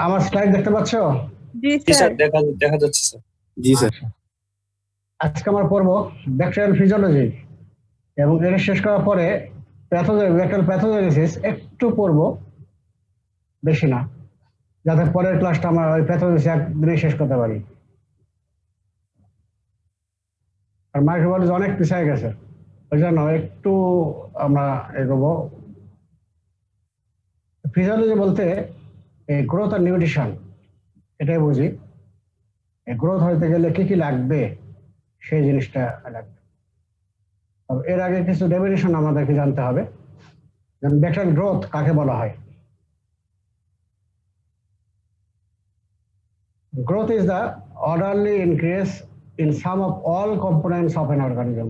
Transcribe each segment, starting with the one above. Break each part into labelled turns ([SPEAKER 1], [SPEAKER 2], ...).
[SPEAKER 1] আমার স্লাইড দেখতে পাচ্ছ?
[SPEAKER 2] জি
[SPEAKER 3] জি
[SPEAKER 2] স্যার।
[SPEAKER 3] স্যার, দেখা যাচ্ছে স্যার।
[SPEAKER 4] জি স্যার।
[SPEAKER 1] আচ্ছা, আজকে আমরা পড়বো ব্যাকটেরিয়াল ফিজিওলজি এবং এটা শেষ করার পরে ব্যাকটেরিয়াল প্যাথোজেনেসিস একটু পড়বো, বেশি না, যাতে পরের ক্লাসটা আমরা ওই প্যাথোজেনেসিস একদিনে শেষ করতে পারি। আর মাইক্রোবায়োলজি অনেক পিছিয়ে গেছে, ওই জন্য একটু আমরা এগোবো। ফিজিওলজি বলতে এই গ্রোথ আর নিউট্রিশন, এটাই বুঝি। এই গ্রোথ হইতে গেলে কি কি লাগবে সেই জিনিসটা লাগবে। তবে এর আগে কিছু ডেফিনিশন আমাদেরকে জানতে হবে, যেমন ব্যাকটেরিয়াল গ্রোথ কাকে বলা হয়। Growth is the orderly increase in sum of all components of an organism.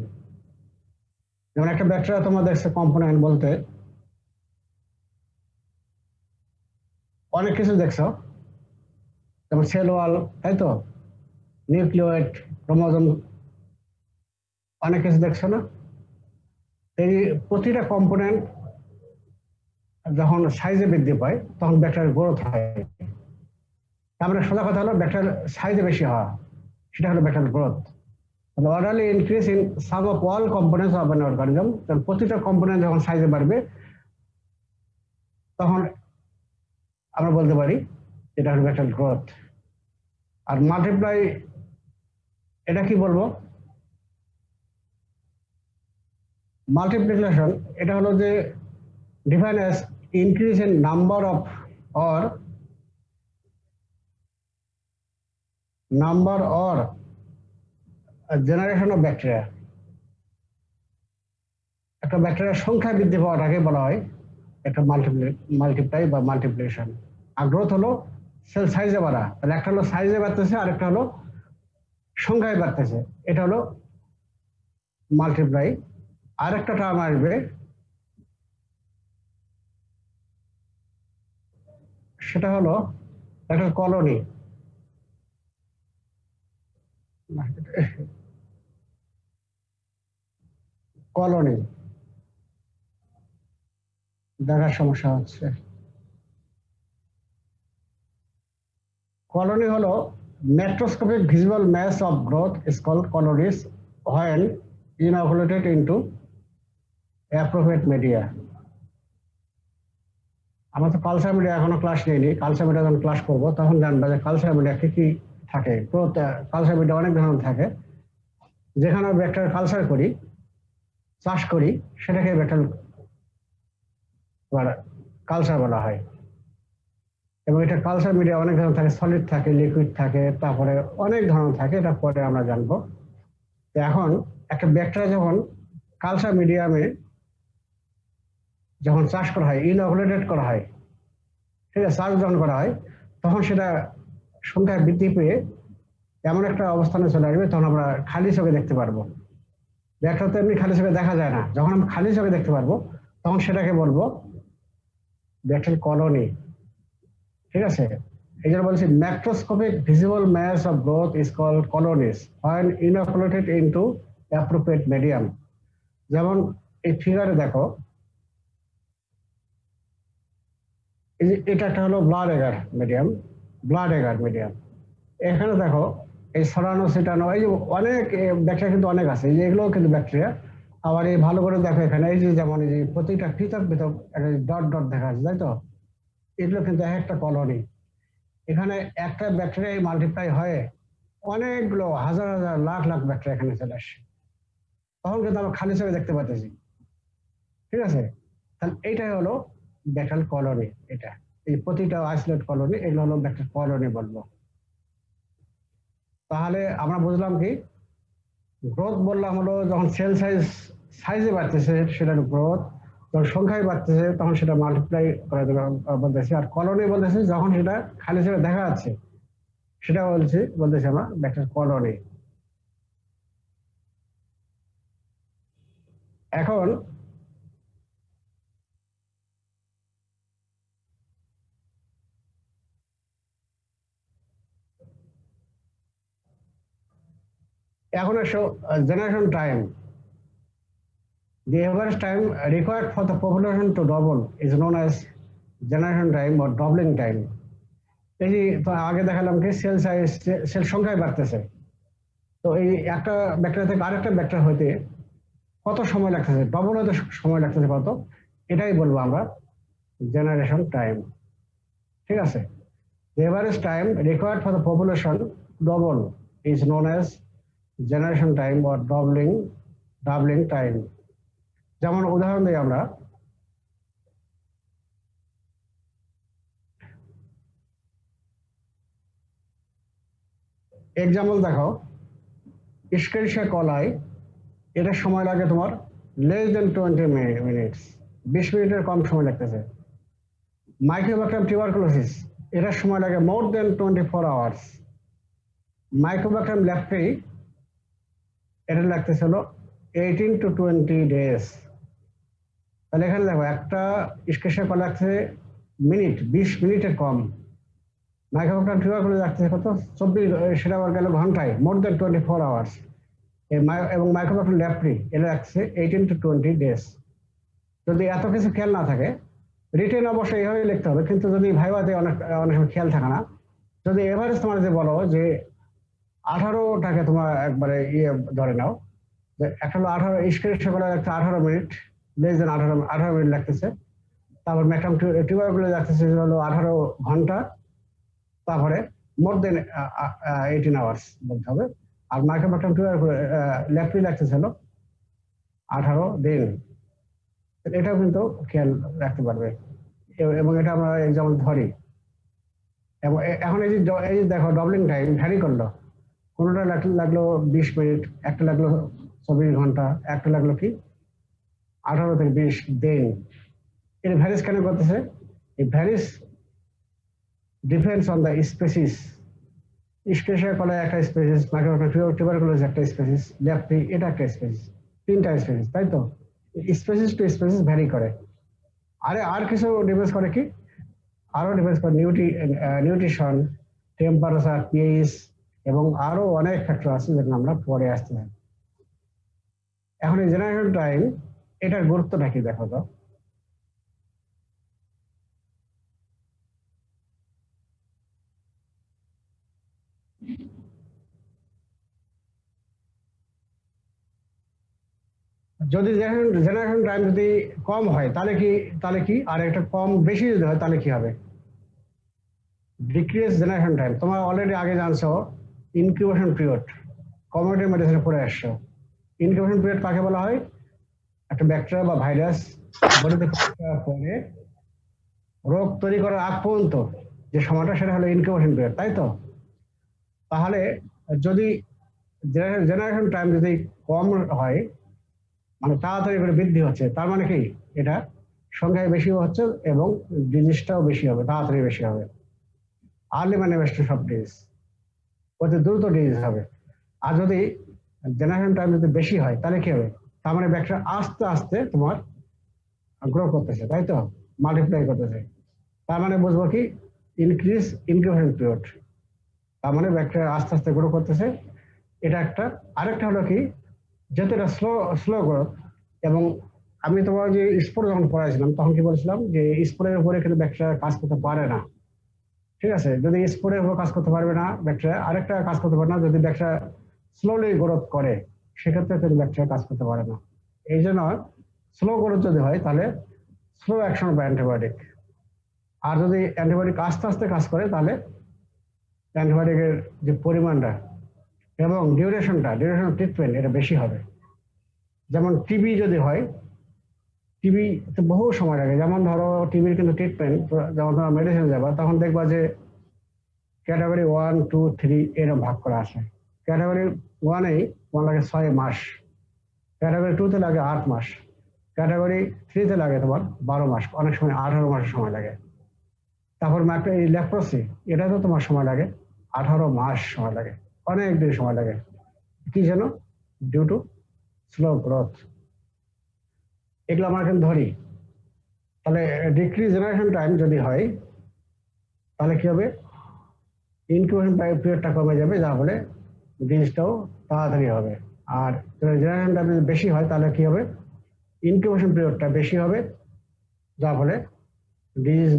[SPEAKER 1] যেমন একটা ব্যাকটেরিয়া তোমরা দেখছো কম্পোনেন্ট বলতে অনেক কিছু দেখছো, যেমন সেল ওয়াল, তাই তো, নিউক্লিওয়েড, ক্রোমোজোম, অনেক কিছু দেখছো না? এই প্রতিটা কম্পোনেন্ট যখন সাইজে বৃদ্ধি পায় তখন ব্যাকটেরিয়ার গ্রোথ হয়। আমরা সোজা কথা হলো ব্যাকটেরিয়ার সাইজে বেশি হওয়া, সেটা হলো bacterial growth. orderly increase in sum of all components of an organism, প্রতিটা কম্পোনেন্ট যখন সাইজে বাড়বে তখন আমরা বলতে পারি এটা হলো ব্যাকটেরিয়াল গ্রোথ। আর মাল্টিপ্লাই, এটা কি বলবো? মাল্টিপ্লিকেশন এটা হলো যে define as increase in number of or generation of bacteria. একটা ব্যাকটেরিয়ার সংখ্যা বৃদ্ধি পাওয়াটাকে বলা হয় একটা মাল্টিপ্লাই বা মাল্টিপ্লিকেশন। আর গ্রোথ হলো সেল সাইজে বাড়া, তাহলে একটা হলো সাইজে বাড়তেছে আর একটা হলো সংখ্যায় বাড়তেছে, এটা হলো মাল্টিপ্লাই। আর একটা টার্ম আসবে, সেটা হলো একটা কলোনি। কলোনি দেখার সমস্যা হচ্ছে। কলোনি হলো macroscopic visible mass of growth is called colonies when inoculated into appropriate media. আমরা তো কালচার মিডিয়া এখনো ক্লাস নেইনি, কালচার মিডিয়া যখন ক্লাস করবো তখন জানবা যে কালচার মিডিয়া কি কি থাকে। কালচার মিডিয়া অনেক ধরনের থাকে, যেখানে ব্যাকটেরিয়া কালচার করি, চাষ করি, সেটাকে ব্যাকটেরিয়া কালচার বলা হয়। এবং এটা কালচার মিডিয়া অনেক ধরনের থাকে, সলিড থাকে, লিকুইড থাকে, তারপরে অনেক ধরনের থাকে, এটা পরে আমরা জানবো। এখন একটা ব্যাকটেরিয়া যখন কালচার মিডিয়ামে যখন চাষ করা হয়, ইনঅকুলেটেড করা হয়, ঠিক আছে, চাষ যখন করা হয় তখন সেটা সংখ্যা বৃদ্ধি পেয়ে এমন একটা অবস্থানে চলে আসবে তখন আমরা খালি চোখে দেখতে পারবো। ব্যাকটেরিয়া তো এমনি খালি চোখে দেখা যায় না, যখন আমরা খালি চোখে দেখতে পারবো তখন সেটাকে বলবো ব্যাকটেরিয়াল কলোনি, ঠিক আছে। এই জন্য বলছি macroscopic visible mass of growth is called colonies when inoculated into appropriate medium. যেমন এই ফিগারে দেখো, এটা একটা হলো ব্লাড এগার মিডিয়াম। এখানে দেখো এই সরানো ছিটানো, এই যে অনেক ব্যাকটেরিয়া কিন্তু অনেক আছে, এই যে এগুলোও কিন্তু ব্যাকটেরিয়া। আবার এই ভালো করে দেখো এখানে এই যে যেমন এই যে প্রতিটা পৃথক একটা ডট ডট দেখা যাচ্ছে, তাই তো, এগুলো কিন্তু একটা কলোনি। এখানে একটা ব্যাকটেরিয়া মাল্টিপ্লাই হয়ে অনেকগুলো হাজার হাজার লাখ লাখ ব্যাকটেরিয়া এখানে চলে আসে, তখন কিন্তু আমরা খালি চোখে দেখতে পাচ্ছি, ঠিক আছে। তাহলে এইটাই হলো ব্যাকটেরিয়াল কলোনি। এটা এই প্রতিটা আইসোলেট কলোনি, এগুলো হলো ব্যাকটেরিয়াল কলোনি বলবো। তাহলে আমরা বুঝলাম কি গ্রোথ বললাম হলো যখন সেল সাইজে বাড়তেছে সেটা গ্রোথ, যখন সংখ্যায় বাড়তেছে তখন সেটা মাল্টিপ্লাই করা বলতেছি। আর কলোনি বলতেছি যখন সেটা খালি চোখে দেখা যাচ্ছে সেটা বলতেছি আমরা ব্যাকটেরিয়াল কলোনি। এখন এসো generation time. The average time required for the population to double is known as generation time or doubling time. এই যে তো আগে দেখালাম কি সেল সাইজ, সেল সংখ্যায় বাড়তেছে। তো এই একটা ব্যাকটেরিয়া থেকে আরেকটা ব্যাকটেরিয়া হইতে কত সময় লাগতেছে, ডবল হতে সময় লাগতেছে কত, এটাই বলবো আমরা জেনারেশন টাইম। ঠিক আছে, the average time required for the population double is known as generation time or doubling time. যেমন উদাহরণ দিই আমরা, এক্সাম্পল দেখো, ইস্কেরিশিয়া কলাই, এটার সময় লাগে তোমার লেস দেন 20 মিনিটস, 20 মিনিটের কম সময় লাগতেছে। মাইক্রোব্যাকটেরিয়াম টিউবারকুলোসিস, এটার সময় লাগে মোর দেন 24 আওয়ার্স। মাইক্রোব্যাকটেরিয়াম ল্যাপ্রি, এটা লাগতেছে হলো 18 to 20 days। তাহলে এখানে দেখো একটা ইস্কেরিশিয়া কলাই লাগছে মিনিট, 20 মিনিটের কম। মাইক্রোব্যাকটেরিয়াম টিউবারকুলোসিস লাগতেছে কত, 24, সেটা আবার গেল ঘন্টায়, মোর দেন 24 আওয়ার্স। এবং মাইক্রোব্যাকটেরিয়াম ল্যাপ্রি, এটা লাগছে 18 to 20 days। যদি এত কিছু খেয়াল না থাকে, রিটেন অবশ্যই এইভাবে লিখতে হবে, কিন্তু যদি ভাইভাতে অনেক সময় খেয়াল থাকে না, যদি এভারেজ তোমার যে বলো যে 18টাকে তোমার একবারে ধরে নাও, যে একটা হলো 18 ইস্কেরিশিয়া কলাই লাগছে 18 মিনিট, লেস দেন 18 মিনিট লাগতেছে। তারপর ম্যাক্রোম টিউবারকুলোসিস লাগতেছে হলো 18 ঘন্টা, তারপরে মোর দেন 18 আওয়ার্স বলতে হবে। আর মাইক্রোব্যাকটেরিয়াম ল্যাপ্রি লাগতেছে হলো 18 দিন। এটাও কিন্তু খেয়াল রাখতে পারবে, এবং এটা আমরা এক্সাম্পল ধরি। এবং এখন এই যে দেখো ডবলিং টাইম ভ্যারি করলো, কোনোটা লাগলো 20 মিনিট, একটা লাগলো 24 ঘন্টা, একটা লাগলো কি 18 থেকে 20 দিন। এর ভ্যারিস কেন করতেছে? এই varies depends on the species. Escherichia coli একটা স্পেসিস, মাইক্রোব্যাকটেরিয়াম টিউবারকুলোসিস একটা স্পেসিস, ল্যাপ্রি এটা একটা স্পেসিস, 3টা স্পেসিস, তাই তো? স্পেসিস টু স্পেসিস ভ্যারি করে। আর কিছু ডিপেন্ডস করে কি, আরো ডিপেন্ডস করে নিউট্রিশন, টেম্পারেচার, পিএইচ, এবং আরো অনেক ফ্যাক্টর আছে যেগুলো আমরা পরে আসতে পারি। এখন এই জেনারেশন টাইম, এটার গুরুত্বটা কি দেখো তো। যদি জেনারেশন টাইম যদি কম হয় তাহলে কি, আর একটা কম বেশি যদি হয় তাহলে কি হবে? Decrease generation time. তোমরা অলরেডি আগে জানছো ইনকিউবেশন পিরিয়ড, কমিউনিটি মেডিসিনে পড়ে আসছো। ইনকিউবেশন পিরিয়ড কাকে বলা হয়? একটা ব্যাকটেরিয়া বা ভাইরাস বডিতে পরে রোগ তৈরি করার আগ পর্যন্ত যে সময়টা, সেটা হলো ইনকিউবেশন পিরিয়ড, তাই তো? তাহলে যদি জেনারেশন টাইম যদি কম হয়, মানে তাড়াতাড়ি করে বৃদ্ধি হচ্ছে, তার মানে কি এটা সংখ্যায় বেশি হচ্ছে এবং ডিজিজটাও বেশি হবে, তাড়াতাড়ি বেশি হবে। আর্লি ম্যানিফেস্টেশন অফ ডিজিজ, অতি দ্রুত ডিজিজ হবে। আর যদি জেনারেশন টাইম যদি বেশি হয় তাহলে কি হবে? তার মানে ব্যাকটেরিয়া আস্তে আস্তে তোমার গ্রো করতেছে, তাই তো? মাল্টিপ্লাই করতেছে। তার মানে বুঝবো কি, ইনক্রিজ ইনকিউবেশন পিরিয়ড, তার মানে ব্যাকটেরিয়া আস্তে আস্তে গ্রো করতেছে, এটা একটা। আরেকটা হলো কি, যেহেতু এটা স্লো গ্রোথ, এবং আমি তোমার যে স্পোর যখন পড়াইছিলাম তখন কি বলছিলাম যে স্পোরের উপরে কিন্তু ব্যাকটেরিয়া কাজ করতে পারে না। ঠিক আছে, যদি স্পোরের উপর কাজ করতে পারবে না ব্যাকটেরিয়া, আরেকটা কাজ করতে পারে না, যদি ব্যাকটেরিয়া স্লোলি গ্রোথ করে সেক্ষেত্রে কিন্তু ব্যাকটেরিয়া কাজ করতে পারে না। এই জন্য স্লো গ্রোথ যদি হয় তাহলে স্লো অ্যাকশন বা অ্যান্টিবায়োটিক, আর যদি অ্যান্টিবায়োটিক আস্তে আস্তে কাজ করে তাহলে অ্যান্টিবায়োটিকের যে পরিমাণটা এবং ডিউরেশন অফ ট্রিটমেন্ট এটা বেশি হবে। যেমন টিবি যদি হয়, টিবি বহু সময় লাগে। যেমন ধরো টিবির কিন্তু ট্রিটমেন্ট, যখন তোমরা মেডিসিন যাবা তখন দেখবা যে ক্যাটাগরি 1, 2, 3 এরকম ভাগ করা আছে। ক্যাটাগরি 1-এই তোমার লাগে 6 মাস, ক্যাটাগরি 2-তে লাগে 8 মাস, ক্যাটাগরি 3-তে লাগে তোমার 12 মাস, অনেক সময় 18 মাসের সময় লাগে। তারপর এই লেপ্রোসি, এটা তো তোমার সময় লাগে 18 মাস সময় লাগে, অনেক দিন সময় লাগে। কি যেন? Due to slow growth. এগুলো আমরা কিন্তু ধরি। তাহলে ডিক্রিজ জেনারেশন টাইম যদি হয় তাহলে কি হবে? ইনকিউবেশন পিরিয়ডটা কমে যাবে, যার ফলে ডিজিজটাও তাড়াতাড়ি হবে। আর জেনারেশন টাইম যদি বেশি হয় তাহলে কি হবে? ইনকিউবেশন পিরিয়ডটা বেশি হবে, যার ফলে ডিজিজ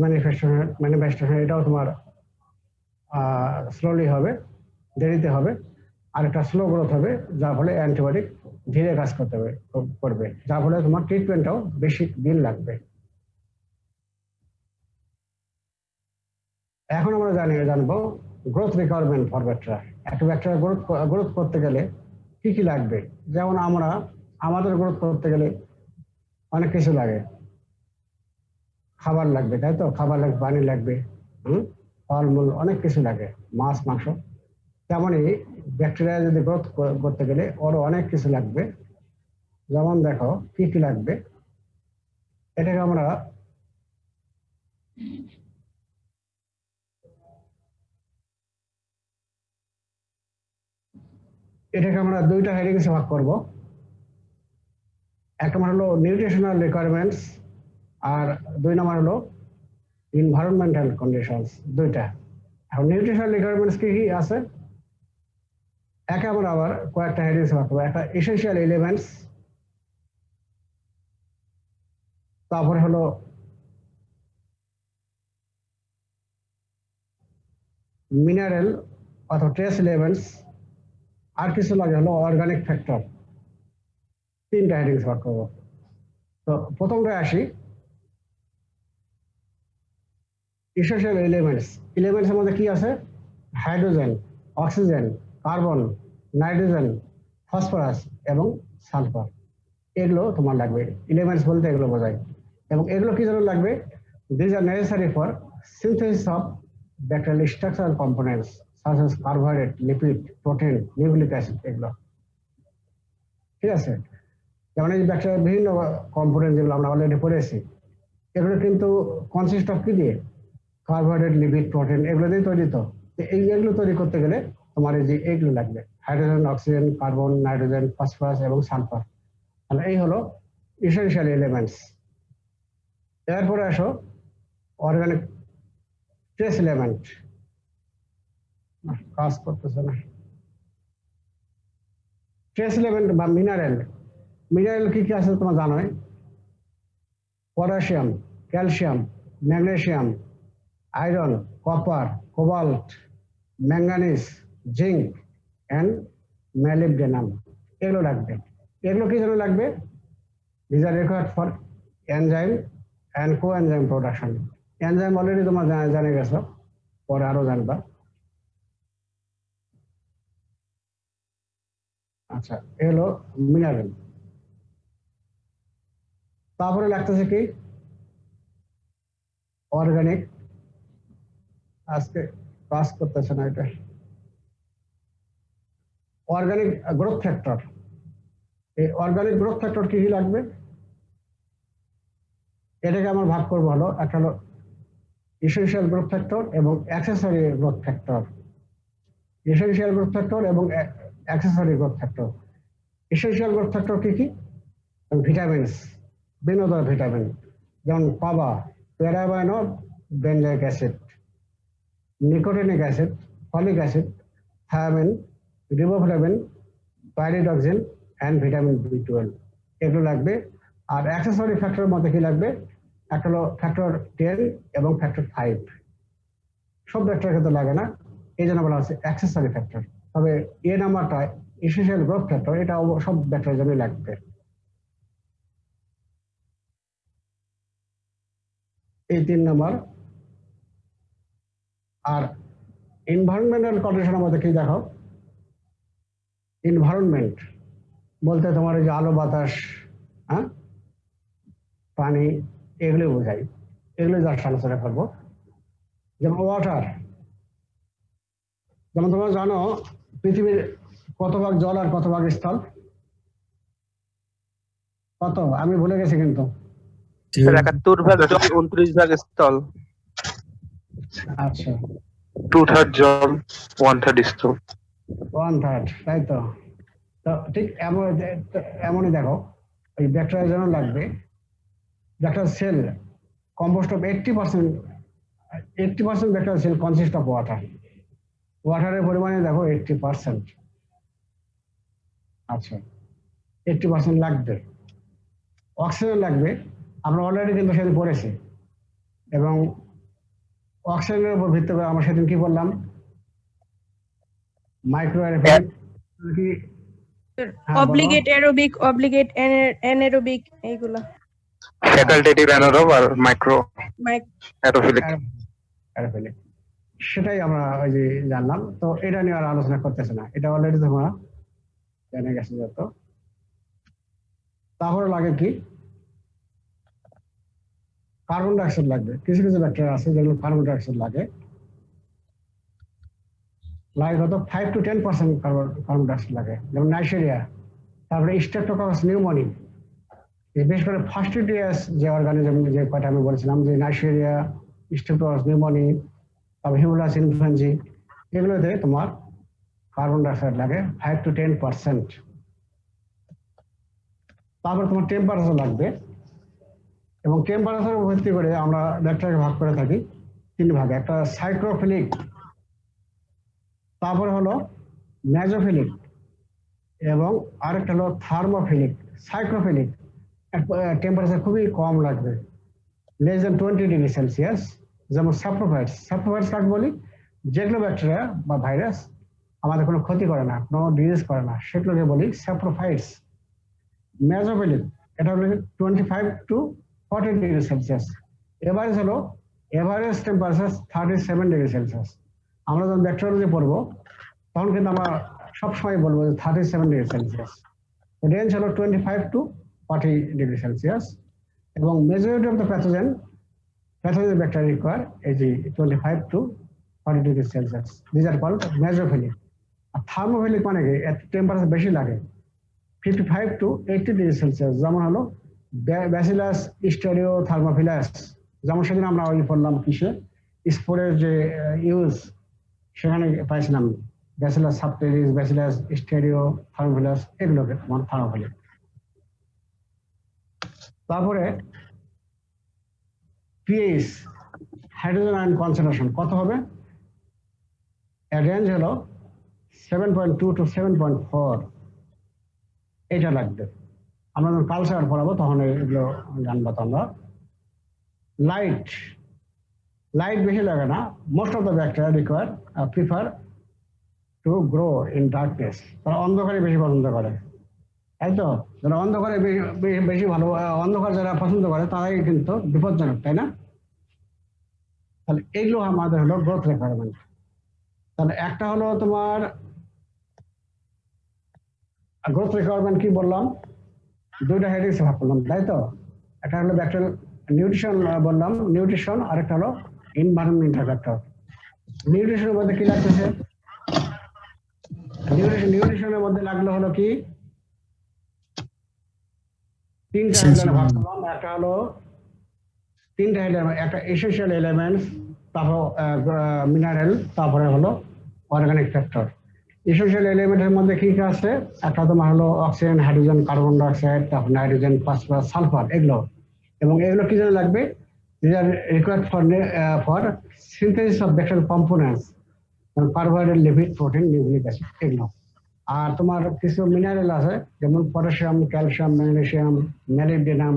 [SPEAKER 1] ম্যানিফেস্টেশন এটাও তোমার স্লোলি হবে, দেরিতে হবে, আর একটা স্লো গ্রোথ হবে, যার ফলে অ্যান্টিবায়োটিক ধীরে কাজ করবে, যার ফলে তোমার ট্রিটমেন্টটাও বেশি দিন লাগবে। এখন আমরা জানবো গ্রোথ রিকোয়ারমেন্ট ফর ব্যাকটেরিয়া। একটা ব্যাকটেরিয়া গ্রোথ করতে গেলে কি কি লাগবে? যেমন আমাদের গ্রোথ করতে গেলে অনেক কিছু লাগে, খাবার লাগবে, তাই তো? খাবার লাগবে, পানি লাগবে, ফলমূল, অনেক কিছু লাগে, মাছ মাংস। তেমনই ব্যাকটেরিয়া যদি গ্রোথ করতে গেলে ওর অনেক কিছু লাগবে। যেমন দেখো কি কি লাগবে, এটাকে আমরা দুইটা হেডিংসে ভাগ করব। এক নম্বর হলো নিউট্রিশনাল রিকোয়ারমেন্টস, আর 2 নম্বর হলো এনভায়রনমেন্টাল কন্ডিশনস। দুইটা। এখন নিউট্রিশনাল রিকোয়ারমেন্টস কি কি আছে, একে আমরা আবার কয়েকটা হেডিংসে ভাগ করবো। একটা এসেনশিয়াল এলিমেন্টস, তারপরে হলো মিনারেল অথবা ট্রেস এলিমেন্টস, আর কিছু লাগে হলো অর্গানিক ফ্যাক্টর। 3টা হেডিংস ভাগ করবো। তো প্রথমটায় আসি, এসেনশিয়াল এলিমেন্টসের মধ্যে কি আছে? Hydrogen, oxygen, carbon, nitrogen, phosphorus এবং সালফার। এগুলো তোমার লাগবে। এলিমেন্টস বলতে এগুলো বোঝায়। এবং এগুলো কি জন্য লাগবে? This R necessary for synthesis of bacterial structural components such as carbohydrate, lipid, protein, nucleic acid. এগুলো ঠিক আছে। যেমন এই ব্যাকটেরিয়ার বিভিন্ন কম্পোনেন্ট যেগুলো আমরা অলরেডি পড়েছি, এগুলো কিন্তু কনসিস্ট অফ কি দিয়ে? কার্বোহাইড্রেট, লিপিড, প্রোটিন, এগুলো দিয়ে তৈরি। তো এইগুলো তৈরি করতে গেলে তোমার এই যে এগুলো লাগবে, hydrogen, oxygen, carbon, nitrogen, phosphorus এবং সালফার। তাহলে এই হলো এসেনশিয়াল এলিমেন্টস। এরপরে আসো অর্গানিক ট্রেস এলিমেন্ট। কাজ করতেছে না। ট্রেস এলিমেন্ট বা মিনারেল কি কি আছে তোমরা জানোই? Potassium, calcium, magnesium, iron, copper, cobalt, manganese, zinc and molybdenum. এগুলো লাগবে। এগুলো কি জন্য লাগবে? These are required for enzyme and coenzyme production. Enzyme already তোমরা জানে গেছো, পরে আরো জানবা। আচ্ছা, এ হলো মিনারেল। তারপরে লাগতেছে কি? অর্গানিক। আজকে কাজ করতেছে না এটা। Organic growth factor. এই অর্গানিক গ্রোথ ফ্যাক্টর কি কি লাগবে? এটাকে আমরা ভাগ করবো হলো, একটা হলো এসেনশিয়াল গ্রোথ ফ্যাক্টর এবং accessory growth factor. Essential growth factor এবং accessory growth factor. Essential growth factor কি কি? ভিটামিনস, বিভিন্ন ধরনের ভিটামিন, যেমন PABA para amino benzoic acid, nicotinic acid, folic acid, thiamine, riboflavin, pyridoxine and vitamin B12। এগুলো লাগবে। আর accessory ফ্যাক্টরের মধ্যে কি লাগবে? একটা হলো ফ্যাক্টর 10 এবং ফ্যাক্টর 5। সব ফ্যাক্টরের ক্ষেত্রে লাগে না, এই জন্য বলা হচ্ছে অ্যাক্সেসরি ফ্যাক্টর। তবে এ নাম্বারটা এসেনশিয়াল গ্রোথ ফ্যাক্টর, এটা সব ফ্যাক্টরের জন্য লাগবে। এই 3 নাম্বার। আর এনভায়রনমেন্টাল কন্ডিশনের মধ্যে কি দেখো? এনভায়রনমেন্ট বলতে তোমার এই যে আলো বাতাস, হ্যাঁ, পানি, এগুলো বোঝাই। এগুলো জাস্ট আলোচনা করবো। যেমন ওয়াটার, যেমন তোমরা জানো পৃথিবীর কত ভাগ জল আর কত ভাগ স্থল? কত? আমি ভুলে গেছি কিন্তু।
[SPEAKER 2] 71 ভাগ জল, 29 ভাগ স্থল।
[SPEAKER 1] আচ্ছা,
[SPEAKER 2] 2/3 জল, 1/3 স্থল।
[SPEAKER 1] 1/3, তাই তো। তো ঠিক এমনই দেখো, এই ব্যাকটেরিয়ার জন্য লাগবে। Bacterial cell composed of 80% bacterial cell consist of water. ওয়াটারের পরিমাণে দেখো 80%। আচ্ছা, 80% লাগবে। অক্সিজেন লাগবে, আমরা অলরেডি কিন্তু সেদিন পড়েছি। এবং অক্সিজেনের উপর ভিত্তি করে আমরা সেদিন কি বললাম? মাইক্রো অ্যারোফিলিক কি? হ্যাঁ, বলো।
[SPEAKER 3] অব্লিগেট অ্যারোবিক, অব্লিগেট অ্যানারোবিক এইগুলা।
[SPEAKER 2] ফ্যাকাল্টেটিভ অ্যানারোব আর মাইক্রো
[SPEAKER 3] মাইক
[SPEAKER 2] অ্যারোফিলিক।
[SPEAKER 1] অ্যারোফিলিক সেটাই আমরা ওই যে জানলাম। তো এটা নিয়ে আর আলোচনা করতেছে না, এটা অলরেডি তোমরা জেনে গেছে যত। তারপরে লাগে কি, কার্বন ডাইঅক্সাইড লাগবে। কিছু কিছু ব্যাকটেরিয়া আছে যেগুলো কার্বন ডাইঅক্সাইড লাগে কত 5 to 10% কার্বন ডাইঅক্সাইড লাগে, যেমন নাইজেরিয়া। তারপরে স্ট্রেপ্টোককাস নিউমোনি, বিশেষ করে ফাস্টিডিয়াস যে অর্গানিজম যে কয়টা আমি বলেছিলাম, যে নাইজেরিয়া, স্ট্রেপ্টোককাস নিউমোনি, তারপর হিমোলাস ইনফ্লুয়েঞ্জি, এগুলোতে তোমার কার্বন ডাইঅক্সাইড লাগে 5 to 10%। তারপর তোমার টেম্পারেচার লাগবে, এবং টেম্পারেচার ভিত্তি করে আমরা ব্যাকটেরিয়াকে ভাগ করে থাকি 3 ভাগে। একটা সাইক্রোফিলিক, তারপরে হলো মেজোফিলিক, এবং আরেকটা হলো থার্মোফিলিক। সাইক্রোফিলিক টেম্পারেচার খুবই কম লাগবে, লেস দেন 20 ডিগ্রি সেলসিয়াস। যেমন স্যাপ্রোফাইটস, স্যাপ্রোফাইটস কাকে বলি? যেগুলো ব্যাকটেরিয়া বা ভাইরাস আমাদের কোনো ক্ষতি করে না, কোনো ডিজিজ করে না, সেগুলোকে বলি স্যাপ্রোফাইটস। মেজোফিলিক, এটা হলো 25 to 40 ডিগ্রি সেলসিয়াস। এভারেজ হলো এভারেজ টেম্পারেচার 37 ডিগ্রি সেলসিয়াস। আমরা যখন ব্যাকটেরিয়ালজি পড়বো তখন কিন্তু আমরা সবসময় বলবো যে 37 ডিগ্রি সেলসিয়াস। রেঞ্জ হলো 25 to 40 ডিগ্রি সেলসিয়াস। এবং majority of the pathogen bacteria require এই যে 25 to 40 degree Celsius. This are called mesophilic. আর থার্মোফিলিক মানে কি, এর টেম্পারেচার বেশি লাগে 55 to 80 ডিগ্রি সেলসিয়াস। যেমন হলো ব্যাসিলাস স্টেরিও থার্মোফিলাস, যেমন সেদিন আমরা ওই পড়লাম কিসে, স্পোরের যে ইউজ, সেখানে পাইছিলাম ব্যাসিলাস সাবটিলিস, ব্যাসিলাস স্টেরিও থার্মোফিলাস, এগুলোকে তোমার থার্মোফিলিক। তারপরে পিএইচ, হাইড্রোজেন আয়ন কনসেন্ট্রেশন কত হবে? এর রেঞ্জ হলো 7.2 to 7.4, এটা লাগবে। আমরা যখন কালচার পড়াবো তখন এগুলো জানবো তোমরা। লাইট বেশি লাগে না। Most of the bacteria require prefer to grow in darkness. তারা অন্ধকারে বেশি পছন্দ করে, তাই তো? যারা অন্ধকারে বেশি ভালো, অন্ধকার যারা পছন্দ করে তারাই কিন্তু বিপজ্জনক, তাই না? তাহলে এইগুলো আমাদের হলো গ্রোথ রিকোয়ারমেন্ট। তাহলে একটা হলো তোমার গ্রোথ রিকোয়ারমেন্ট, কি বললাম, দুইটা হেডিংসে ভাগ করলাম, তাই তো? একটা হলো ব্যাকটেরিয়াল নিউট্রিশন বললাম, নিউট্রিশন, আর একটা হলো এনভায়রনমেন্টাল ফ্যাক্টর। নিউট্রিশনের মধ্যে কি লাগতেছে? নিউট্রিশনের মধ্যে লাগলো হলো কি, তিনটা হেডলাইনে ভাগ করলাম। একটা হলো তিনটা হেডলাইন, একটা এসেনশিয়াল এলিমেন্টস, তারপর মিনারেল, তারপরে হলো অর্গানিক ফ্যাক্টর। এসেনশিয়াল এলিমেন্টের মধ্যে কি কি আছে? একটা তোমার হলো অক্সিজেন, হাইড্রোজেন, কার্বন ডাইঅক্সাইড, তারপর নাইট্রোজেন, ফসফরাস, সালফার, এগুলো। এবং এগুলো কি জন্য লাগবে? These are required for synthesis of bacterial components, carbohydrate, lipid, protein, nucleic acid, এগুলো। আর তোমার কিছু মিনারেল আছে, যেমন পটাশিয়াম, ক্যালসিয়াম, ম্যাগনেসিয়াম, ম্যালিবডিনাম,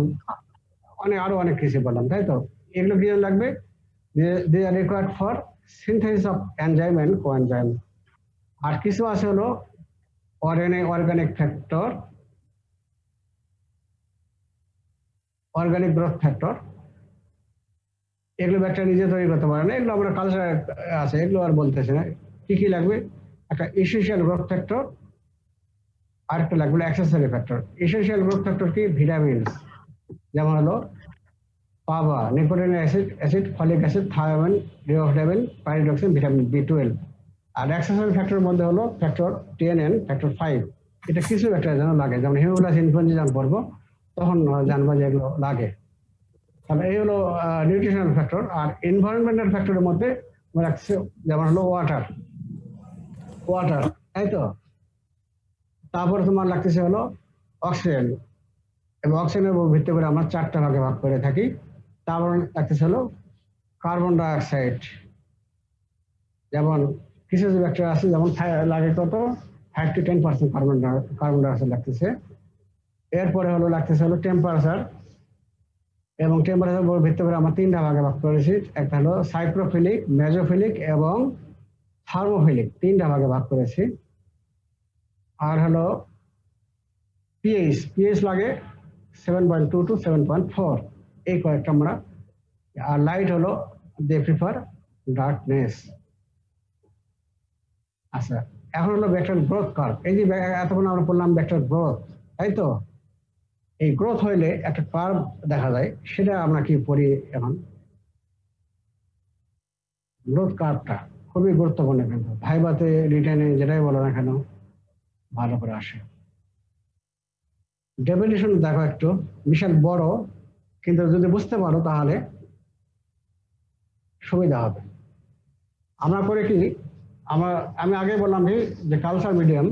[SPEAKER 1] আরো অনেক কিছু বললাম, তাই তো? এগুলো কি জন্য লাগবে? They are required for synthesis of enzyme and coenzyme. আর কিছু আছে হলো organic factor, organic growth factor. এগুলো ব্যাকটেরিয়া নিজে তৈরি করতে পারে না, এগুলো আমরা কালচার আছে, এগুলো আর বলতেছে না। কি কি লাগবে? একটা এসেনশিয়াল গ্রোথ ফ্যাক্টর, আর একটা লাগবে accessory factor. Essential growth factor কি? ভিটামিনস, যেমন হলো পাবা, nicotinic acid, folic acid, thiamine, riboflavin, pyridoxine, vitamin B12। আর অ্যাক্সেসরি ফ্যাক্টরের মধ্যে হলো ফ্যাক্টর 10 and ফ্যাক্টর 5। এটা কিছু ব্যাকটেরিয়া যেন লাগে, যেমন হিমোলাস ইনফ্লুয়েঞ্জা যখন পড়বো তখন জানবা যে এগুলো লাগে। তাহলে এই হলো নিউট্রিশনাল ফ্যাক্টর। আর এনভায়রনমেন্টাল ফ্যাক্টরের মধ্যে রাখছে যেমন হলো ওয়াটার, তাই তো? তারপরে তোমার লাগতেছে হলো অক্সিজেন, এবং অক্সিজেনের উপর ভিত্তি করে আমরা 4টা ভাগে ভাগ করে থাকি। তারপর লাগতেছে হলো কার্বন ডাইঅক্সাইড, যেমন কিছু কিছু ব্যাকটেরিয়া আছে যেমন লাগে কত 5 to 10% কার্বন ডাইঅক্সাইড লাগতেছে। এরপরে হলো লাগতেছে হলো টেম্পারেচার, এবং টেম্পারেচার উপর ভিত্তি করে আমরা 3টা ভাগে ভাগ করেছি। একটা হলো সাইক্রোফিলিক, মেজোফিলিক এবং থার্মোফিলিক 3টা ভাগে ভাগ করেছি। আর হলো পিএইচ লাগে 7.2 to 7.4, এই কয়েকটা আমরা। আর লাইট হলো দে প্রিফার ডার্কনেস। আচ্ছা, এখন হলো ভেক্টর গ্রোথ কার্ভ। এই যে এতক্ষণ আমরা বললাম ভেক্টর গ্রোথ, তাই তো? এই গ্রোথ হইলে একটা কার্ভ দেখা যায়, সেটা আমরা কি পড়ি এখন। গ্রোথ কার্ভটা খুবই গুরুত্বপূর্ণ, কিন্তু ভাইভাতে রিটেনে যেটাই বলো না কেন ভালো করে আসে। ডেফিনিশন দেখো একটু, বিশাল বড়, কিন্তু যদি বুঝতে পারো তাহলে সুবিধা হবে। আমরা করে কি, আমি আগে বললাম কি যে culture medium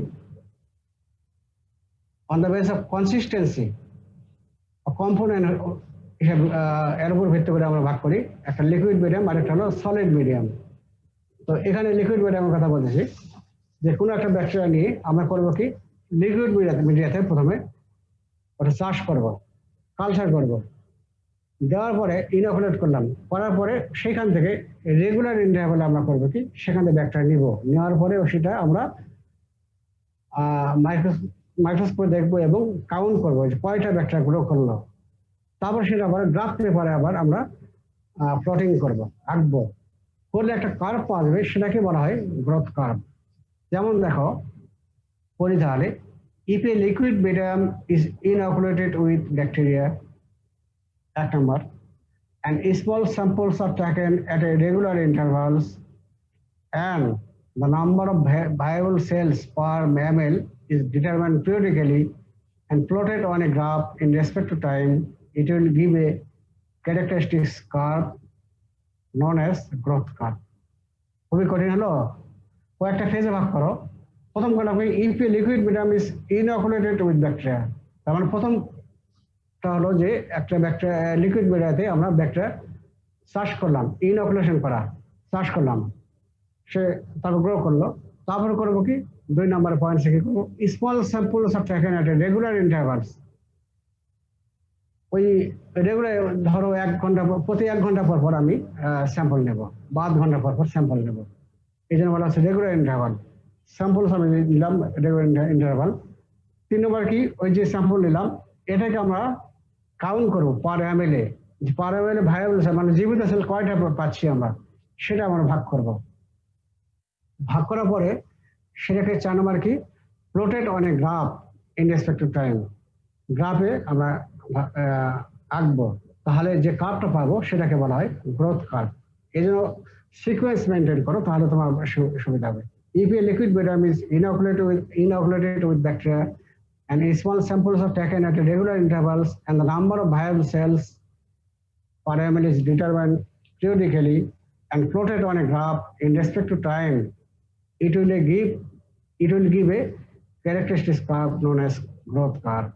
[SPEAKER 1] on the base of consistency component হিসাবে এর উপর ভিত্তি করে আমরা ভাগ করি, একটা লিকুইড মিডিয়াম আর একটা হলো সলিড মিডিয়াম। তো এখানে লিকুইড মিডিয়ামের কথা বলতেছি, যে কোনো একটা ব্যাকটেরিয়া নিয়ে আমরা করবো কি, লিকুইড মিডিয়াতে প্রথমে ওটা চাষ করব, কালচার করব, দেওয়ার পরে ইনোকুলেট করলাম, করার পরে সেখান থেকে রেগুলার ইন্টারভ্যালে আমরা করবো কি, সেখান থেকে ব্যাকটেরিয়া নিব, নেওয়ার পরে সেটা আমরা মাইক্রোস্কোপে দেখবো এবং কাউন্ট করবো যে কয়টা ব্যাকটেরিয়া গ্রো করলো। তারপর সেটা আবার গ্রাফ পেপারে আবার আমরা প্লটিং করবো, আঁকবো, করলে একটা কার্ভ পাওয়া যাবে, সেটাকে বলা হয় গ্রোথ কার্ভ। যেমন দেখো পড়ি তাহলে, if a liquid medium is inoculated with bacteria, 1 number, and small samples are taken at a regular intervals, and the number of viable cells per mammal is determined periodically and plotted on a graph in respect to time, it will give a characteristic curve known as growth curve. খুবই কঠিন হলো, কয়েকটা ফেজে ভাগ করো। প্রথম কথা কি, if a liquid medium is inoculated with bacteria, তার মানে প্রথমটা হলো যে একটা ব্যাকটেরিয়া লিকুইড মিডিয়াতে আমরা ব্যাকটেরিয়া চাষ করলাম, ইনঅকুলেশন করা, চাষ করলাম, সে তারপর গ্রো করলো। তারপর করবো কি, 2 নম্বর পয়েন্ট থেকে করবো small samples of taken at regular intervals. ওই রেগুলার ধরো 1 ঘন্টা প্রতি 1 ঘন্টা পর পর আমি স্যাম্পল নেব বা 8 ঘন্টা পর পর স্যাম্পল নেব, এই জন্য বলা হচ্ছে রেগুলার ইন্টারভাল। স্যাম্পল আমি নিলাম রেগুলার ইন্টারভাল। 3 নম্বর কি, ওই যে স্যাম্পল নিলাম এটাকে আমরা কাউন্ট করবো পার এমএলএ, পার এমএলএ ভাইয়াবল সেল মানে জীবিত সেল কয়টা পাচ্ছি আমরা, সেটা আমরা ভাগ করব। ভাগ করার পরে সেটাকে 4 নম্বর কি, plotted on a graph in respect to time, গ্রাফে আমরা আঁকবো, তাহলে যে কার্ভটা পাবো সেটাকে বলা হয় গ্রোথ কার্ভ। এই জন্য সিকোয়েন্স মেনটেন করো, তাহলে তোমার সুবিধা হবে। If a liquid medium is inoculated with bacteria and small samples are taken at regular intervals and the number of viable cells per ml is determined periodically and plotted on a graph in respect to time, it will give a characteristic curve known as growth curve.